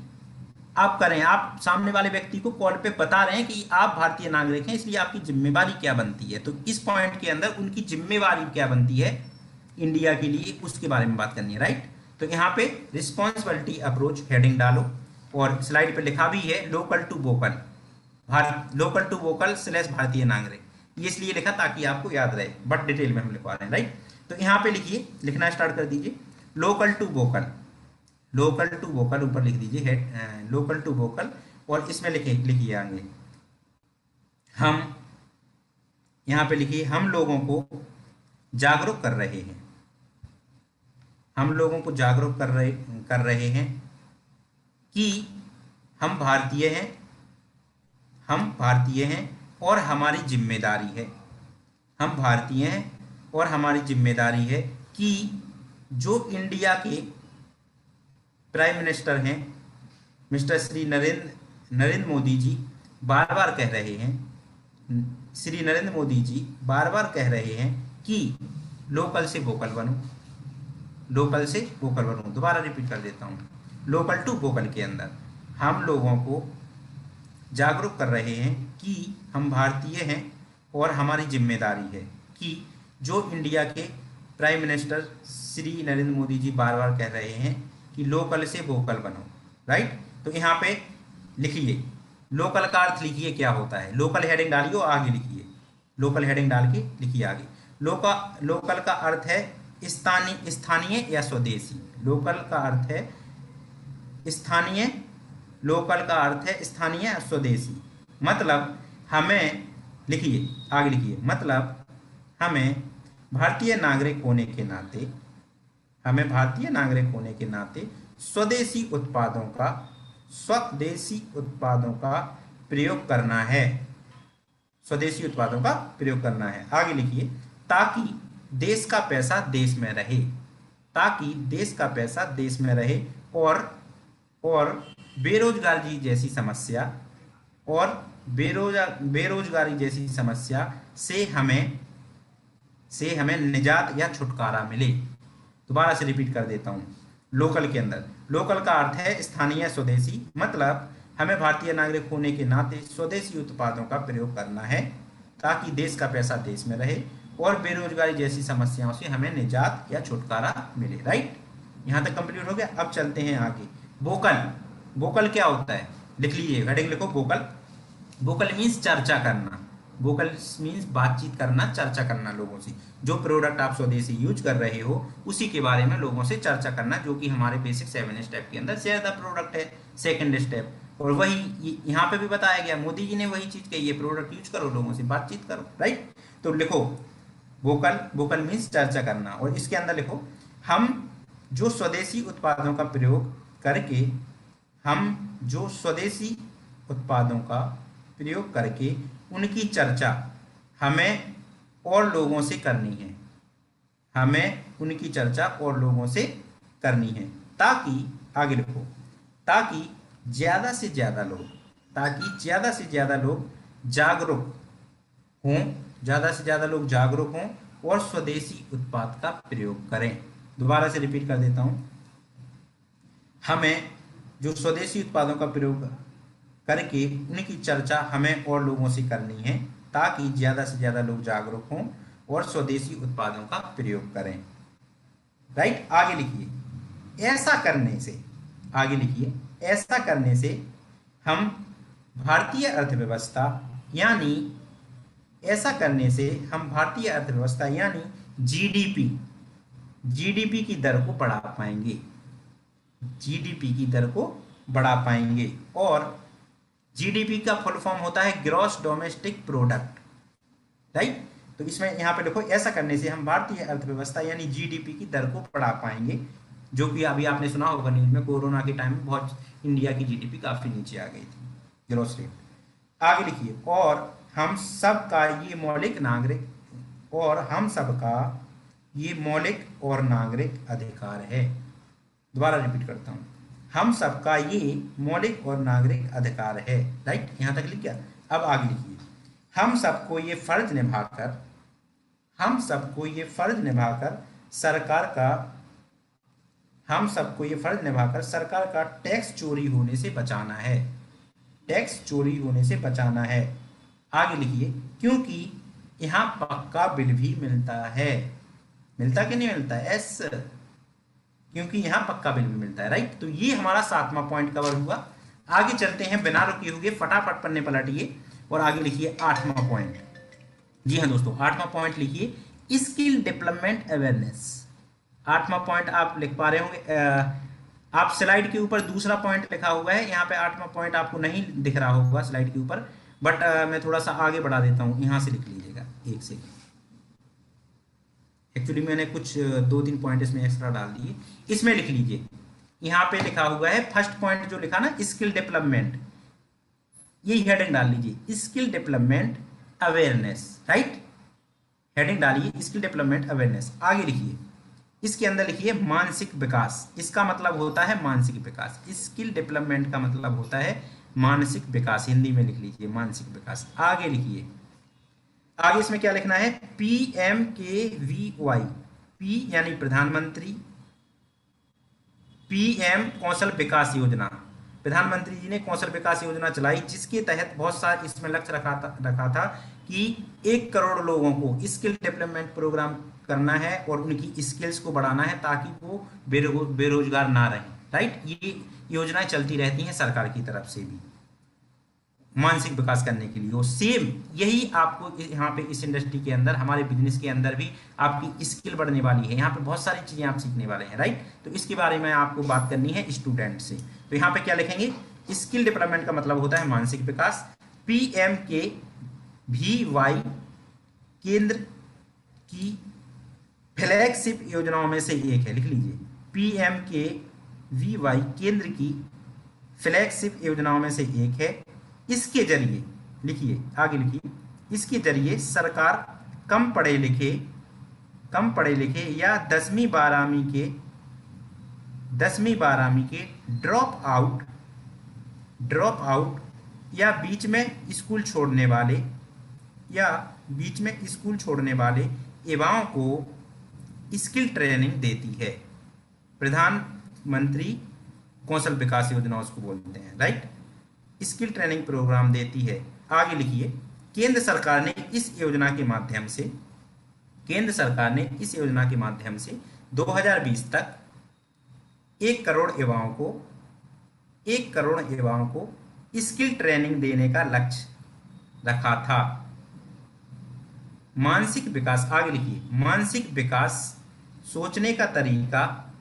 आप करें। आप सामने वाले व्यक्ति को कॉल पे बता रहे हैं कि आप भारतीय नागरिक हैं, इसलिए आपकी जिम्मेवारी क्या बनती है। तो इस पॉइंट के अंदर उनकी जिम्मेवारी क्या बनती है इंडिया के लिए, उसके बारे में बात करनी है, राइट। तो यहाँ पे रिस्पॉन्सिबिलिटी अप्रोच हेडिंग डालो, और स्लाइड पे लिखा भी है local to vocal, Bharat local to vocal slash भारतीय नागरिक, ये इसलिए लिखा ताकि आपको याद रहे, बट डिटेल में हम लिखवा रहे हैं, राइट। तो यहाँ पे लिखिए, लिखना स्टार्ट कर दीजिए, local to vocal, local to vocal ऊपर लिख दीजिए हेड, लोकल टू वोकल, और इसमें लिखिए आगे हम, यहाँ पे लिखिए हम लोगों को जागरूक कर रहे हैं, हम लोगों को जागरूक कर रहे हैं कि हम भारतीय हैं, हम भारतीय हैं और हमारी जिम्मेदारी है, हम भारतीय हैं और हमारी जिम्मेदारी है कि जो इंडिया के प्राइम मिनिस्टर हैं मिस्टर श्री नरेंद्र मोदी जी बार बार कह रहे हैं, श्री नरेंद्र मोदी जी बार बार कह रहे हैं कि लोकल से वोकल बनो, लोकल से वोकल बनो। दोबारा रिपीट कर देता हूँ, लोकल टू वोकल के अंदर हम लोगों को जागरूक कर रहे हैं कि हम भारतीय हैं और हमारी जिम्मेदारी है कि जो इंडिया के प्राइम मिनिस्टर श्री नरेंद्र मोदी जी बार बार कह रहे हैं कि लोकल से वोकल बनो, राइट। तो यहाँ पे लिखिए लोकल का अर्थ लिखिए क्या होता है, लोकल हेडिंग डालिए और आगे लिखिए, लोकल हेडिंग डाल के लिखिए आगे। लोकल का अर्थ है स्थानीय, स्थानीय या स्वदेशी, लोकल का अर्थ है स्थानीय, लोकल का अर्थ है स्थानीय या स्वदेशी, मतलब हमें, लिखिए आगे लिखिए, मतलब हमें भारतीय नागरिक होने के नाते, हमें भारतीय नागरिक होने के नाते स्वदेशी उत्पादों का, स्वदेशी उत्पादों का प्रयोग करना है, स्वदेशी उत्पादों का प्रयोग करना है। आगे लिखिए ताकि देश का पैसा देश में रहे, ताकि देश का पैसा देश में रहे, और बेरोजगारी जैसी समस्या, और बेरोजगारी जैसी समस्या से हमें निजात या छुटकारा मिले। दोबारा से रिपीट कर देता हूँ, लोकल के अंदर लोकल का अर्थ है स्थानीय स्वदेशी, मतलब हमें भारतीय नागरिक होने के नाते स्वदेशी उत्पादों का प्रयोग करना है ताकि देश का पैसा देश में रहे और बेरोजगारी जैसी समस्याओं से हमें निजात या छुटकारा मिले, राइट। यहाँ तक कंप्लीट हो गया। अब चलते हैं आगे। वोकल, वोकल क्या होता है, लिख लीजिए, हेडिंग लिखो वोकल। वोकल मीन्स चर्चा करना, वोकल मीन्स बातचीत करना, चर्चा करना लोगों से, जो प्रोडक्ट आप स्वदेशी यूज कर रहे हो उसी के बारे में लोगों से चर्चा करना, जो कि हमारे बेसिक 7 स्टेप के अंदर शेयर द प्रोडक्ट है, सेकंड स्टेप। और वही यहाँ पे भी बताया गया, मोदी जी ने वही चीज कही है, प्रोडक्ट यूज करो, लोगों से बातचीत करो, राइट। तो लिखो वोकल, वोकल मीन्स चर्चा करना, और इसके अंदर लिखो हम जो स्वदेशी उत्पादों का प्रयोग करके, हम जो स्वदेशी उत्पादों का प्रयोग करके उनकी चर्चा हमें और लोगों से करनी है, हमें उनकी चर्चा और लोगों से करनी है, ताकि आगे लिखो, ताकि ज्यादा से ज्यादा लोग, ताकि ज्यादा से ज्यादा लोग जागरूक हों, ज्यादा से ज्यादा लोग जागरूक हों और स्वदेशी उत्पाद का प्रयोग करें। दोबारा से रिपीट कर देता हूं, हमें जो स्वदेशी उत्पादों का प्रयोग करके उनकी चर्चा हमें और लोगों से करनी है ताकि ज्यादा से ज्यादा लोग जागरूक हों और स्वदेशी उत्पादों का प्रयोग करें, राइट। आगे लिखिए ऐसा करने से, आगे लिखिए ऐसा करने से हम भारतीय अर्थव्यवस्था यानी, ऐसा करने से हम भारतीय अर्थव्यवस्था यानी जीडीपी की दर को बढ़ा पाएंगे, जीडीपी की दर को बढ़ा पाएंगे। और जीडीपी का फुल फॉर्म होता है ग्रॉस डोमेस्टिक प्रोडक्ट, राइट। तो इसमें यहाँ पे देखो, ऐसा करने से हम भारतीय अर्थव्यवस्था यानी जीडीपी की दर को बढ़ा पाएंगे, जो कि अभी आपने सुना होगा न्यूज में, कोरोना के टाइम में बहुत इंडिया की जीडीपी काफी नीचे आ गई थी, ग्रोथ रेट। आगे लिखिए और हम सबका ये मौलिक नागरिक, और हम सबका ये मौलिक और नागरिक अधिकार है। दोबारा रिपीट करता हूं, हम सबका ये मौलिक और नागरिक अधिकार है, राइट। यहां तक लिख गया। अब आगे लिखिए हम सबको ये फर्ज निभाकर हम सबको ये फर्ज निभाकर सरकार का हम सबको ये फर्ज निभाकर सरकार का टैक्स चोरी होने से बचाना है। टैक्स चोरी होने से बचाना है। आगे लिखिए, क्योंकि यहाँ पक्का बिल भी मिलता है। मिलता कि नहीं मिलता? यस, क्योंकि यहाँ पक्का बिल भी मिलता है। राइट, तो ये हमारा 7वां पॉइंट कवर हुआ। आगे चलते हैं, बिना रुके हुए फटाफट पन्ने पलटिए और आगे लिखिए 8वां पॉइंट। जी हाँ दोस्तों, 8वां पॉइंट लिखिए, स्किल डेवलपमेंट अवेयरनेस। 8वां पॉइंट आप लिख पा रहे होंगे, आप स्लाइड के ऊपर दूसरा पॉइंट लिखा हुआ है, यहाँ पे 8वां पॉइंट आपको नहीं दिख रहा होगा स्लाइड के ऊपर, बट मैं थोड़ा सा आगे बढ़ा देता हूँ, यहाँ से लिख लीजिएगा। एक सेकेंड, एक्चुअली मैंने कुछ 2-3 पॉइंट इसमें एक्स्ट्रा डाल दिए, इसमें लिख लीजिए। यहाँ पे लिखा हुआ है फर्स्ट पॉइंट जो लिखा ना, स्किल डेवलपमेंट, ये हेडिंग डाल लीजिए, skill development awareness. Right, heading डालिए स्किल डेवलपमेंट अवेयरनेस। आगे लिखिए, इसके अंदर लिखिए मानसिक विकास। इसका मतलब होता है मानसिक विकास। स्किल डेवलपमेंट का मतलब होता है मानसिक विकास, हिंदी में लिख लीजिए मानसिक विकास। आगे लिखिए, आगे इसमें क्या लिखना है, PMKVY, पी यानी प्रधानमंत्री, PM कौशल विकास योजना। प्रधानमंत्री जी ने कौशल विकास योजना चलाई, जिसके तहत बहुत सारे इसमें लक्ष्य रखा था कि 1 करोड़ लोगों को स्किल डेवलपमेंट प्रोग्राम करना है और उनकी स्किल्स को बढ़ाना है ताकि वो बेरोजगार ना रहें। राइट, ये योजनाएं चलती रहती हैं सरकार की तरफ से भी मानसिक विकास करने के लिए। और सेम यही आपको यहाँ पे इस इंडस्ट्री के अंदर, हमारे बिजनेस के अंदर भी आपकी स्किल बढ़ने वाली है। यहाँ पे बहुत सारी चीजें आप सीखने वाले हैं। राइट, तो इसके बारे में आपको बात करनी है स्टूडेंट से। तो यहाँ पे क्या लिखेंगे, स्किल डेवलपमेंट का मतलब होता है मानसिक विकास। PMKVY केंद्र की फ्लैगशिप योजनाओं में से एक है, लिख लीजिए, PMKVY केंद्र की फ्लैगशिप योजनाओं में से एक है। इसके जरिए, लिखिए आगे लिखिए, इसके जरिए सरकार कम पढ़े लिखे या 10वीं 12वीं के ड्रॉप आउट या बीच में स्कूल छोड़ने वाले युवाओं को स्किल ट्रेनिंग देती है। प्रधानमंत्री कौशल विकास योजना उसको बोलते हैं। राइट, स्किल ट्रेनिंग प्रोग्राम देती है। आगे लिखिए, केंद्र सरकार ने इस योजना के माध्यम से 2020 तक 1 करोड़ युवाओं को स्किल ट्रेनिंग देने का लक्ष्य रखा था। मानसिक विकास, आगे लिखिए, मानसिक विकास, सोचने का तरीका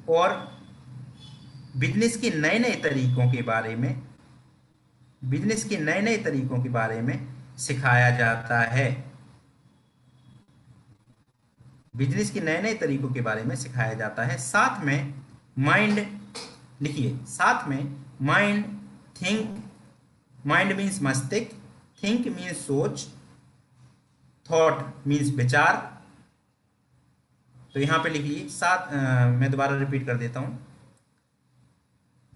और बिजनेस के नए नए तरीकों के बारे में सिखाया जाता है। बिजनेस के नए नए तरीकों के बारे में सिखाया जाता है। साथ में माइंड, लिखिए, साथ में माइंड मीन्स मस्तिष्क, थिंक मीन्स सोच, थॉट मीन्स विचार। तो यहां पे लिखिए, मैं दोबारा रिपीट कर देता हूं,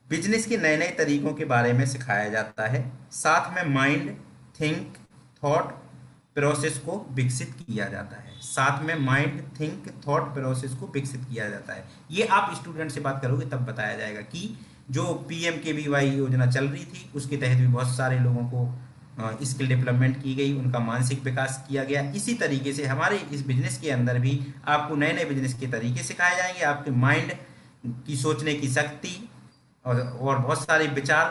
बिजनेस के नए नए तरीकों के बारे में सिखाया जाता है। साथ में माइंड, थिंक, थॉट प्रोसेस को विकसित किया जाता है। साथ में माइंड, थिंक, थॉट प्रोसेस को विकसित किया जाता है। ये आप स्टूडेंट से बात करोगे तब बताया जाएगा कि जो PMKVY योजना चल रही थी उसके तहत भी बहुत सारे लोगों को स्किल डेवलपमेंट की गई, उनका मानसिक विकास किया गया। इसी तरीके से हमारे इस बिजनेस के अंदर भी आपको नए नए बिजनेस के तरीके सिखाए जाएंगे, आपके माइंड की सोचने की शक्ति और बहुत सारे विचार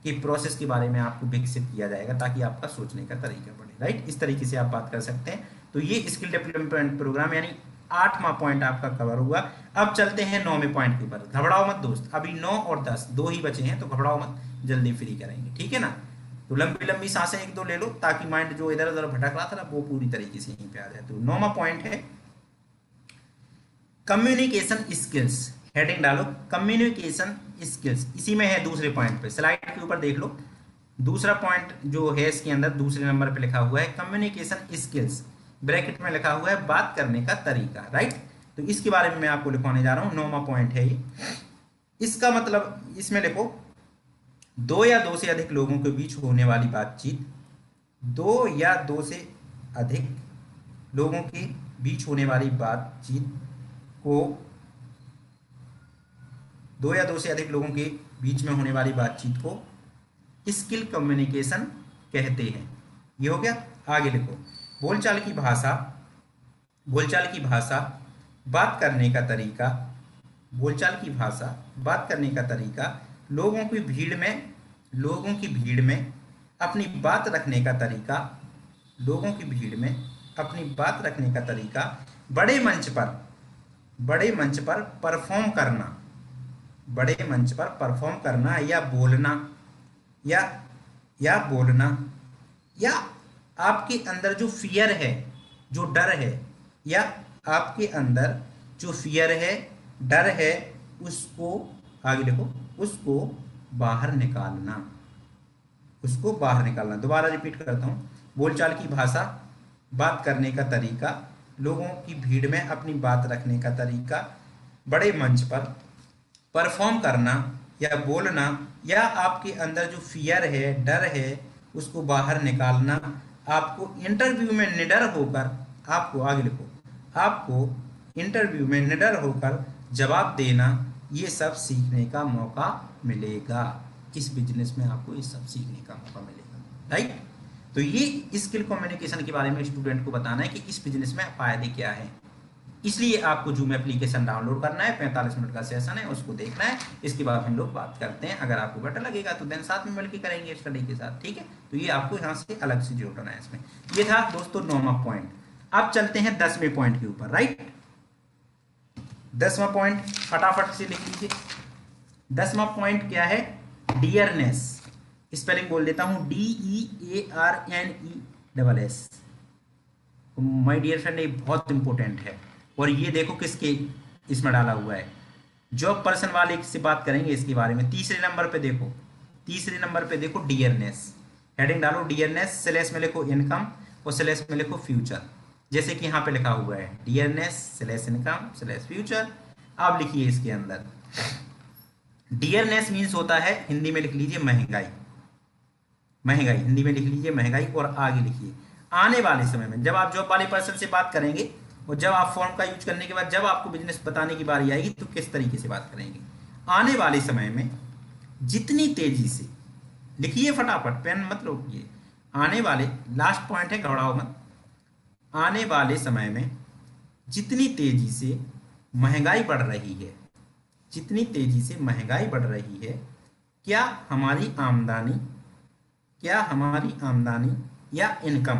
के प्रोसेस के बारे में आपको विकसित किया जाएगा ताकि आपका सोचने का तरीका बढ़े। राइट, इस तरीके से आप बात कर सकते हैं। तो ये स्किल डेवलपमेंट प्रोग्राम यानी 8वां पॉइंट आपका कवर हुआ। अब चलते हैं 9वें पॉइंट के ऊपर। घबराओ मत दोस्त, अभी 9 और 10 दो ही बचे हैं, तो घबराओ मत, जल्दी फ्री करेंगे, ठीक है ना। तो लंबी लंबी सांसें 1-2 ले लो ताकि माइंड जो इधर उधर भटक रहा था ना वो पूरी तरीके से यहीं पे आ जाए। तो 9वां पॉइंट है कम्युनिकेशन स्किल्स। हेडिंग डालो कम्युनिकेशन स्किल्स, इसी में है दूसरे पॉइंट पे, स्लाइड के ऊपर देख लो। दूसरा पॉइंट जो है इसके अंदर दूसरे नंबर पे लिखा हुआ है कम्युनिकेशन स्किल्स, ब्रैकेट में लिखा हुआ है बात करने का तरीका। राइट, तो इसके बारे में मैं आपको लिखवाने जा रहा हूं। 9वां पॉइंट है ये। इसका मतलब इसमें लिखो 2 या 2 से अधिक लोगों के बीच होने वाली बातचीत दो या दो से अधिक लोगों के बीच होने वाली बातचीत को, दो या दो से अधिक लोगों के बीच में होने वाली बातचीत को स्किल कम्युनिकेशन कहते हैं। ये हो गया। आगे लिखो, बोलचाल की भाषा, बोलचाल की भाषा बात करने का तरीका, बोलचाल की भाषा बात करने का तरीका, लोगों की भीड़ में, लोगों की भीड़ में अपनी बात रखने का तरीका, लोगों की भीड़ में अपनी बात रखने का तरीका, बड़े मंच पर, बड़े मंच पर परफॉर्म करना, बड़े मंच पर परफॉर्म करना या बोलना, या बोलना, या आपके अंदर जो फियर है, जो डर है, या आपके अंदर जो फियर है, डर है, उसको, आगे देखो, उसको बाहर निकालना, उसको बाहर निकालना। दोबारा रिपीट करता हूँ, बोलचाल की भाषा बात करने का तरीका, लोगों की भीड़ में अपनी बात रखने का तरीका, बड़े मंच पर परफॉर्म करना या बोलना, या आपके अंदर जो फियर है, डर है, उसको बाहर निकालना, आपको इंटरव्यू में निडर होकर, आपको, आगे लिखो, आपको इंटरव्यू में निडर होकर जवाब देना, ये सब सीखने का मौका मिलेगा। इस बिजनेस में आपको ये सब सीखने का मौका मिलेगा, राइट। तो ये स्किल कम्युनिकेशन के बारे में स्टूडेंट को बताना है कि इस बिजनेस में फायदे क्या है। इसलिए आपको जूम एप्लीकेशन डाउनलोड करना है, 45 मिनट का सेशन है, उसको देखना है। इसके बाद हम लोग बात करते हैं। अगर आपको बेटर लगेगा तो देन साथ में मिलकर करेंगे स्टडी के साथ, ठीक है। तो ये आपको यहाँ से अलग से जोड़ना है इसमें। ये था दोस्तों 9वां पॉइंट। अब चलते हैं 10वें पॉइंट के ऊपर, राइट। 10वां पॉइंट फटाफट से लिख लीजिए। 10वां पॉइंट क्या है? डियरनेस। स्पेलिंग बोल देता हूं, DEARNESS। माय डियर फ्रेंड, ये बहुत इंपॉर्टेंट है। और ये देखो किसके इसमें डाला हुआ है, जॉब पर्सन वाले से बात करेंगे इसके बारे में। तीसरे नंबर पे देखो, तीसरे नंबर पे देखो डियरनेस। हेडिंग डालो डियरनेस, स्लैश में लिखो इनकम और स्लैश में लिखो फ्यूचर। जैसे कि यहाँ पे लिखा हुआ है dearness slash income slash future. आप लिखिए इसके अंदर। डियरनेस मीन्स होता है, हिंदी में लिख लीजिए महंगाई। महंगाई हिंदी में लिख लीजिए महंगाई। और आगे लिखिए आने वाले समय में जब आप जॉब वाले पर्सन से बात करेंगे और जब आप फॉर्म का यूज करने के बाद जब आपको बिजनेस बताने की बारी आएगी तो किस तरीके से बात करेंगे। आने वाले समय में जितनी तेजी से, लिखिए फटाफट, पेन मत रोकिए। आने वाले, लास्ट पॉइंट है, घबराओ मत। आने वाले समय में जितनी तेजी से महंगाई बढ़ रही है, जितनी तेजी से महंगाई बढ़ रही है, क्या हमारी आमदनी, क्या हमारी आमदनी या इनकम,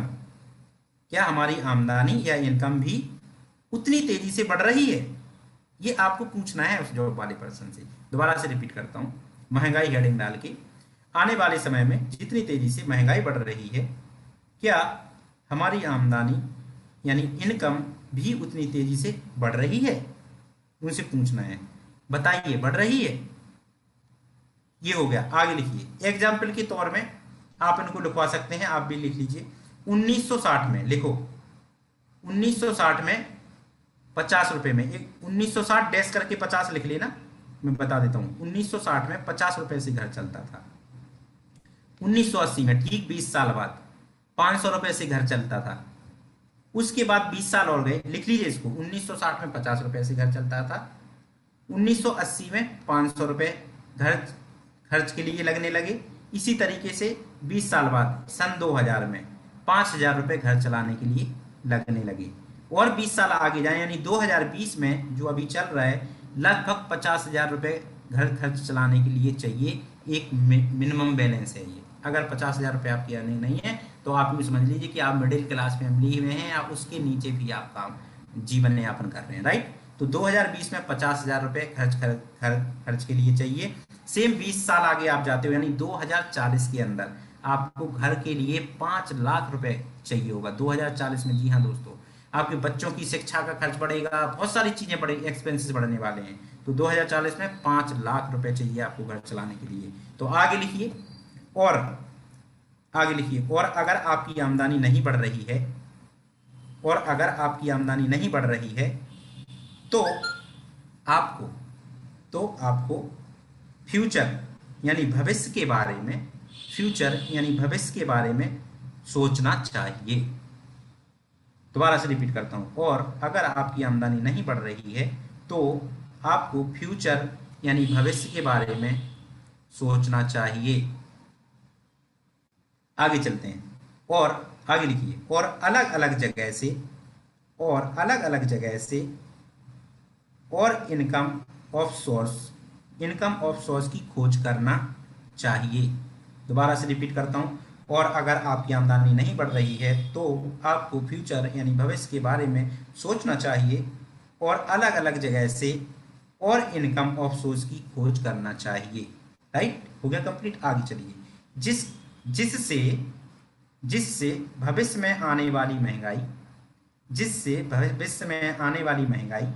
क्या हमारी आमदनी या इनकम भी उतनी तेजी से बढ़ रही है? ये आपको पूछना है उस जॉब वाले पर्सन से। दोबारा से रिपीट करता हूं, महंगाई हेडिंग डाल के, आने वाले समय में जितनी तेजी से महंगाई बढ़ रही है, क्या हमारी आमदनी यानी इनकम भी उतनी तेजी से बढ़ रही है? उनसे पूछना है, बताइए बढ़ रही है? ये हो गया। आगे लिखिए एग्जाम्पल के तौर में आप इनको लिखवा सकते हैं, आप भी लिख लीजिए। 1960 में लिखो, 1960 में 50 रुपए में, 1960 डैश करके 50 लिख लेना, मैं बता देता हूं। 1960 में 50 रुपए से घर चलता था। 1980 में ठीक 20 साल बाद 500 रुपए से घर चलता था। उसके बाद 20 साल और गए, लिख लीजिए इसको। 1960 में 50 रुपए से घर चलता था, 1980 में 500 रुपए घर खर्च के लिए लगने लगे। इसी तरीके से 20 साल बाद सन 2000 में 5000 रुपए घर चलाने के लिए लगने लगे। और 20 साल आगे जाए यानी 2020 में जो अभी चल रहा है, लगभग 50,000 रुपए घर खर्च चलाने के लिए चाहिए। एक मिनिमम बैलेंस है ये। अगर 50,000 रुपये आपकी अर्निंग नहीं है तो आप भी समझ लीजिए कि आप मिडिल क्लास फैमिली में हैं या उसके नीचे भी आप काम जीवन यापन कर रहे हैं, राइट। तो 2020 में 50,000 रुपये खर्च के लिए चाहिए। सेम 20 साल आगे आप जाते हो यानी 2040 के अंदर आपको घर के लिए 5 लाख रुपए चाहिए होगा 2040 में। जी हाँ दोस्तों, आपके बच्चों की शिक्षा का खर्च बढ़ेगा, बहुत सारी चीजें बढ़ेगी, एक्सपेंसेस बढ़ने वाले हैं। तो 2040 में 5 लाख रुपए चाहिए आपको घर चलाने के लिए। तो आगे लिखिए, और आगे लिखिए, और अगर आपकी आमदनी नहीं बढ़ रही है, और अगर आपकी आमदनी नहीं बढ़ रही है तो आपको फ्यूचर यानी भविष्य के बारे में, फ्यूचर यानी भविष्य के बारे में सोचना चाहिए। दोबारा से रिपीट करता हूं, और अगर आपकी आमदनी नहीं बढ़ रही है तो आपको फ्यूचर यानी भविष्य के बारे में सोचना चाहिए। आगे चलते हैं, और आगे लिखिए, और अलग अलग जगह से, और अलग अलग जगह से और इनकम ऑफ सोर्स की खोज करना चाहिए। दोबारा से रिपीट करता हूं, और अगर आपकी आमदनी नहीं बढ़ रही है तो आपको फ्यूचर यानी भविष्य के बारे में सोचना चाहिए, और अलग अलग जगह से और इनकम ऑफ सोर्स की खोज करना चाहिए। राइट, हो गया कंप्लीट। आगे चलिए, जिससे जिससे भविष्य में आने वाली महंगाई जिससे भविष्य में आने वाली महंगाई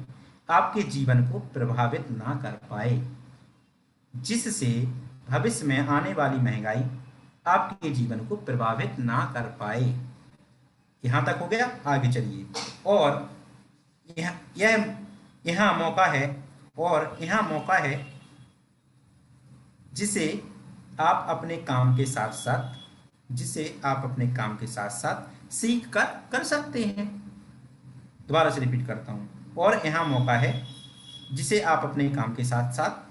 आपके जीवन को प्रभावित ना कर पाए। जिससे भविष्य में आने वाली महंगाई आपके जीवन को प्रभावित ना कर पाए। यहां तक हो गया। आगे चलिए, और यह मौका है, और यह मौका है जिसे आप अपने काम के साथ साथ सीख कर सकते हैं। दोबारा से रिपीट करता हूं, और यह मौका है जिसे आप अपने काम के साथ साथ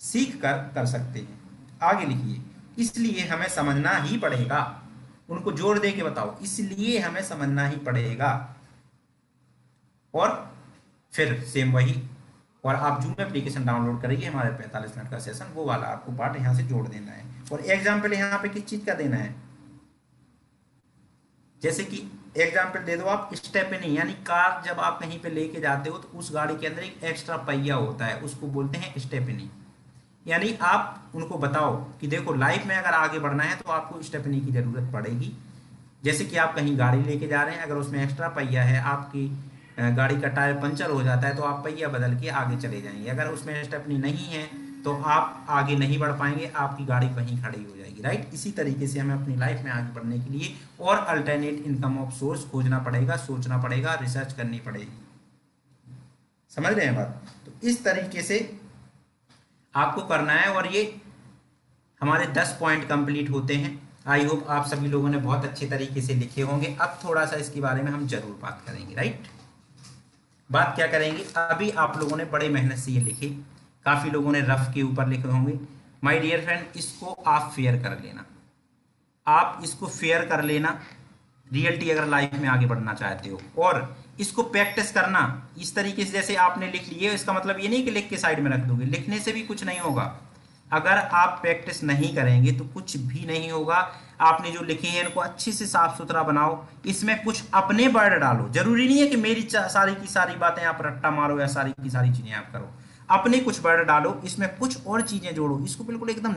सीख कर सकते हैं। आगे लिखिए, इसलिए हमें समझना ही पड़ेगा। उनको जोड़ दे के बताओ, इसलिए हमें समझना ही पड़ेगा। और फिर सेम वही, और आप जूम एप्लीकेशन डाउनलोड करिए, हमारे 45 मिनट का सेशन, वो वाला आपको पार्ट यहां से जोड़ देना है। और एग्जाम्पल यहाँ पे किस चीज का देना है, जैसे कि एग्जाम्पल दे दो आप, स्टेपनी यानी कार जब आप कहीं पे लेके जाते हो तो उस गाड़ी के अंदर एक एक्स्ट्रा पहिया होता है, उसको बोलते हैं स्टेपनी। यानी आप उनको बताओ कि देखो लाइफ में अगर आगे बढ़ना है तो आपको स्टेपनी की जरूरत पड़ेगी। जैसे कि आप कहीं गाड़ी लेके जा रहे हैं, अगर उसमें एक्स्ट्रा पहिया है, आपकी गाड़ी का टायर पंचर हो जाता है तो आप पहिया बदल के आगे चले जाएंगे। अगर उसमें स्टेपनी नहीं है तो आप आगे नहीं बढ़ पाएंगे, आपकी गाड़ी वहीं खड़ी हो जाएगी। राइट, इसी तरीके से हमें अपनी लाइफ में आगे बढ़ने के लिए और अल्टरनेट इनकम ऑफ सोर्स खोजना पड़ेगा, सोचना पड़ेगा, रिसर्च करनी पड़ेगी। समझ रहे हैं बात? तो इस तरीके से आपको करना है, और ये हमारे 10 पॉइंट कंप्लीट होते हैं। आई होप आप सभी लोगों ने बहुत अच्छे तरीके से लिखे होंगे। अब थोड़ा सा इसके बारे में हम जरूर बात करेंगे। राइट, बात क्या करेंगे, अभी आप लोगों ने बड़े मेहनत से ये लिखे, काफी लोगों ने रफ के ऊपर लिखे होंगे। माय डियर फ्रेंड, इसको आप फेयर कर लेना, आप इसको फेयर कर लेना रियलिटी अगर लाइफ में आगे बढ़ना चाहते हो, और इसको प्रैक्टिस करना इस तरीके से जैसे आपने लिख लिए। इसका मतलब ये नहीं कि लिख के साइड में रख दोगे, लिखने से भी कुछ नहीं होगा। अगर आप प्रैक्टिस नहीं करेंगे तो कुछ भी नहीं होगा। आपने जो लिखे हैं इनको अच्छे से साफ सुथरा बनाओ, इसमें कुछ अपने वर्ड डालो। जरूरी नहीं है कि मेरी सारी की सारी बातें आप रट्टा मारो या सारी की सारी चीजें आप करो। अपने कुछ वर्ड डालो, इसमें कुछ और चीजें जोड़ो, इसको बिल्कुल एकदम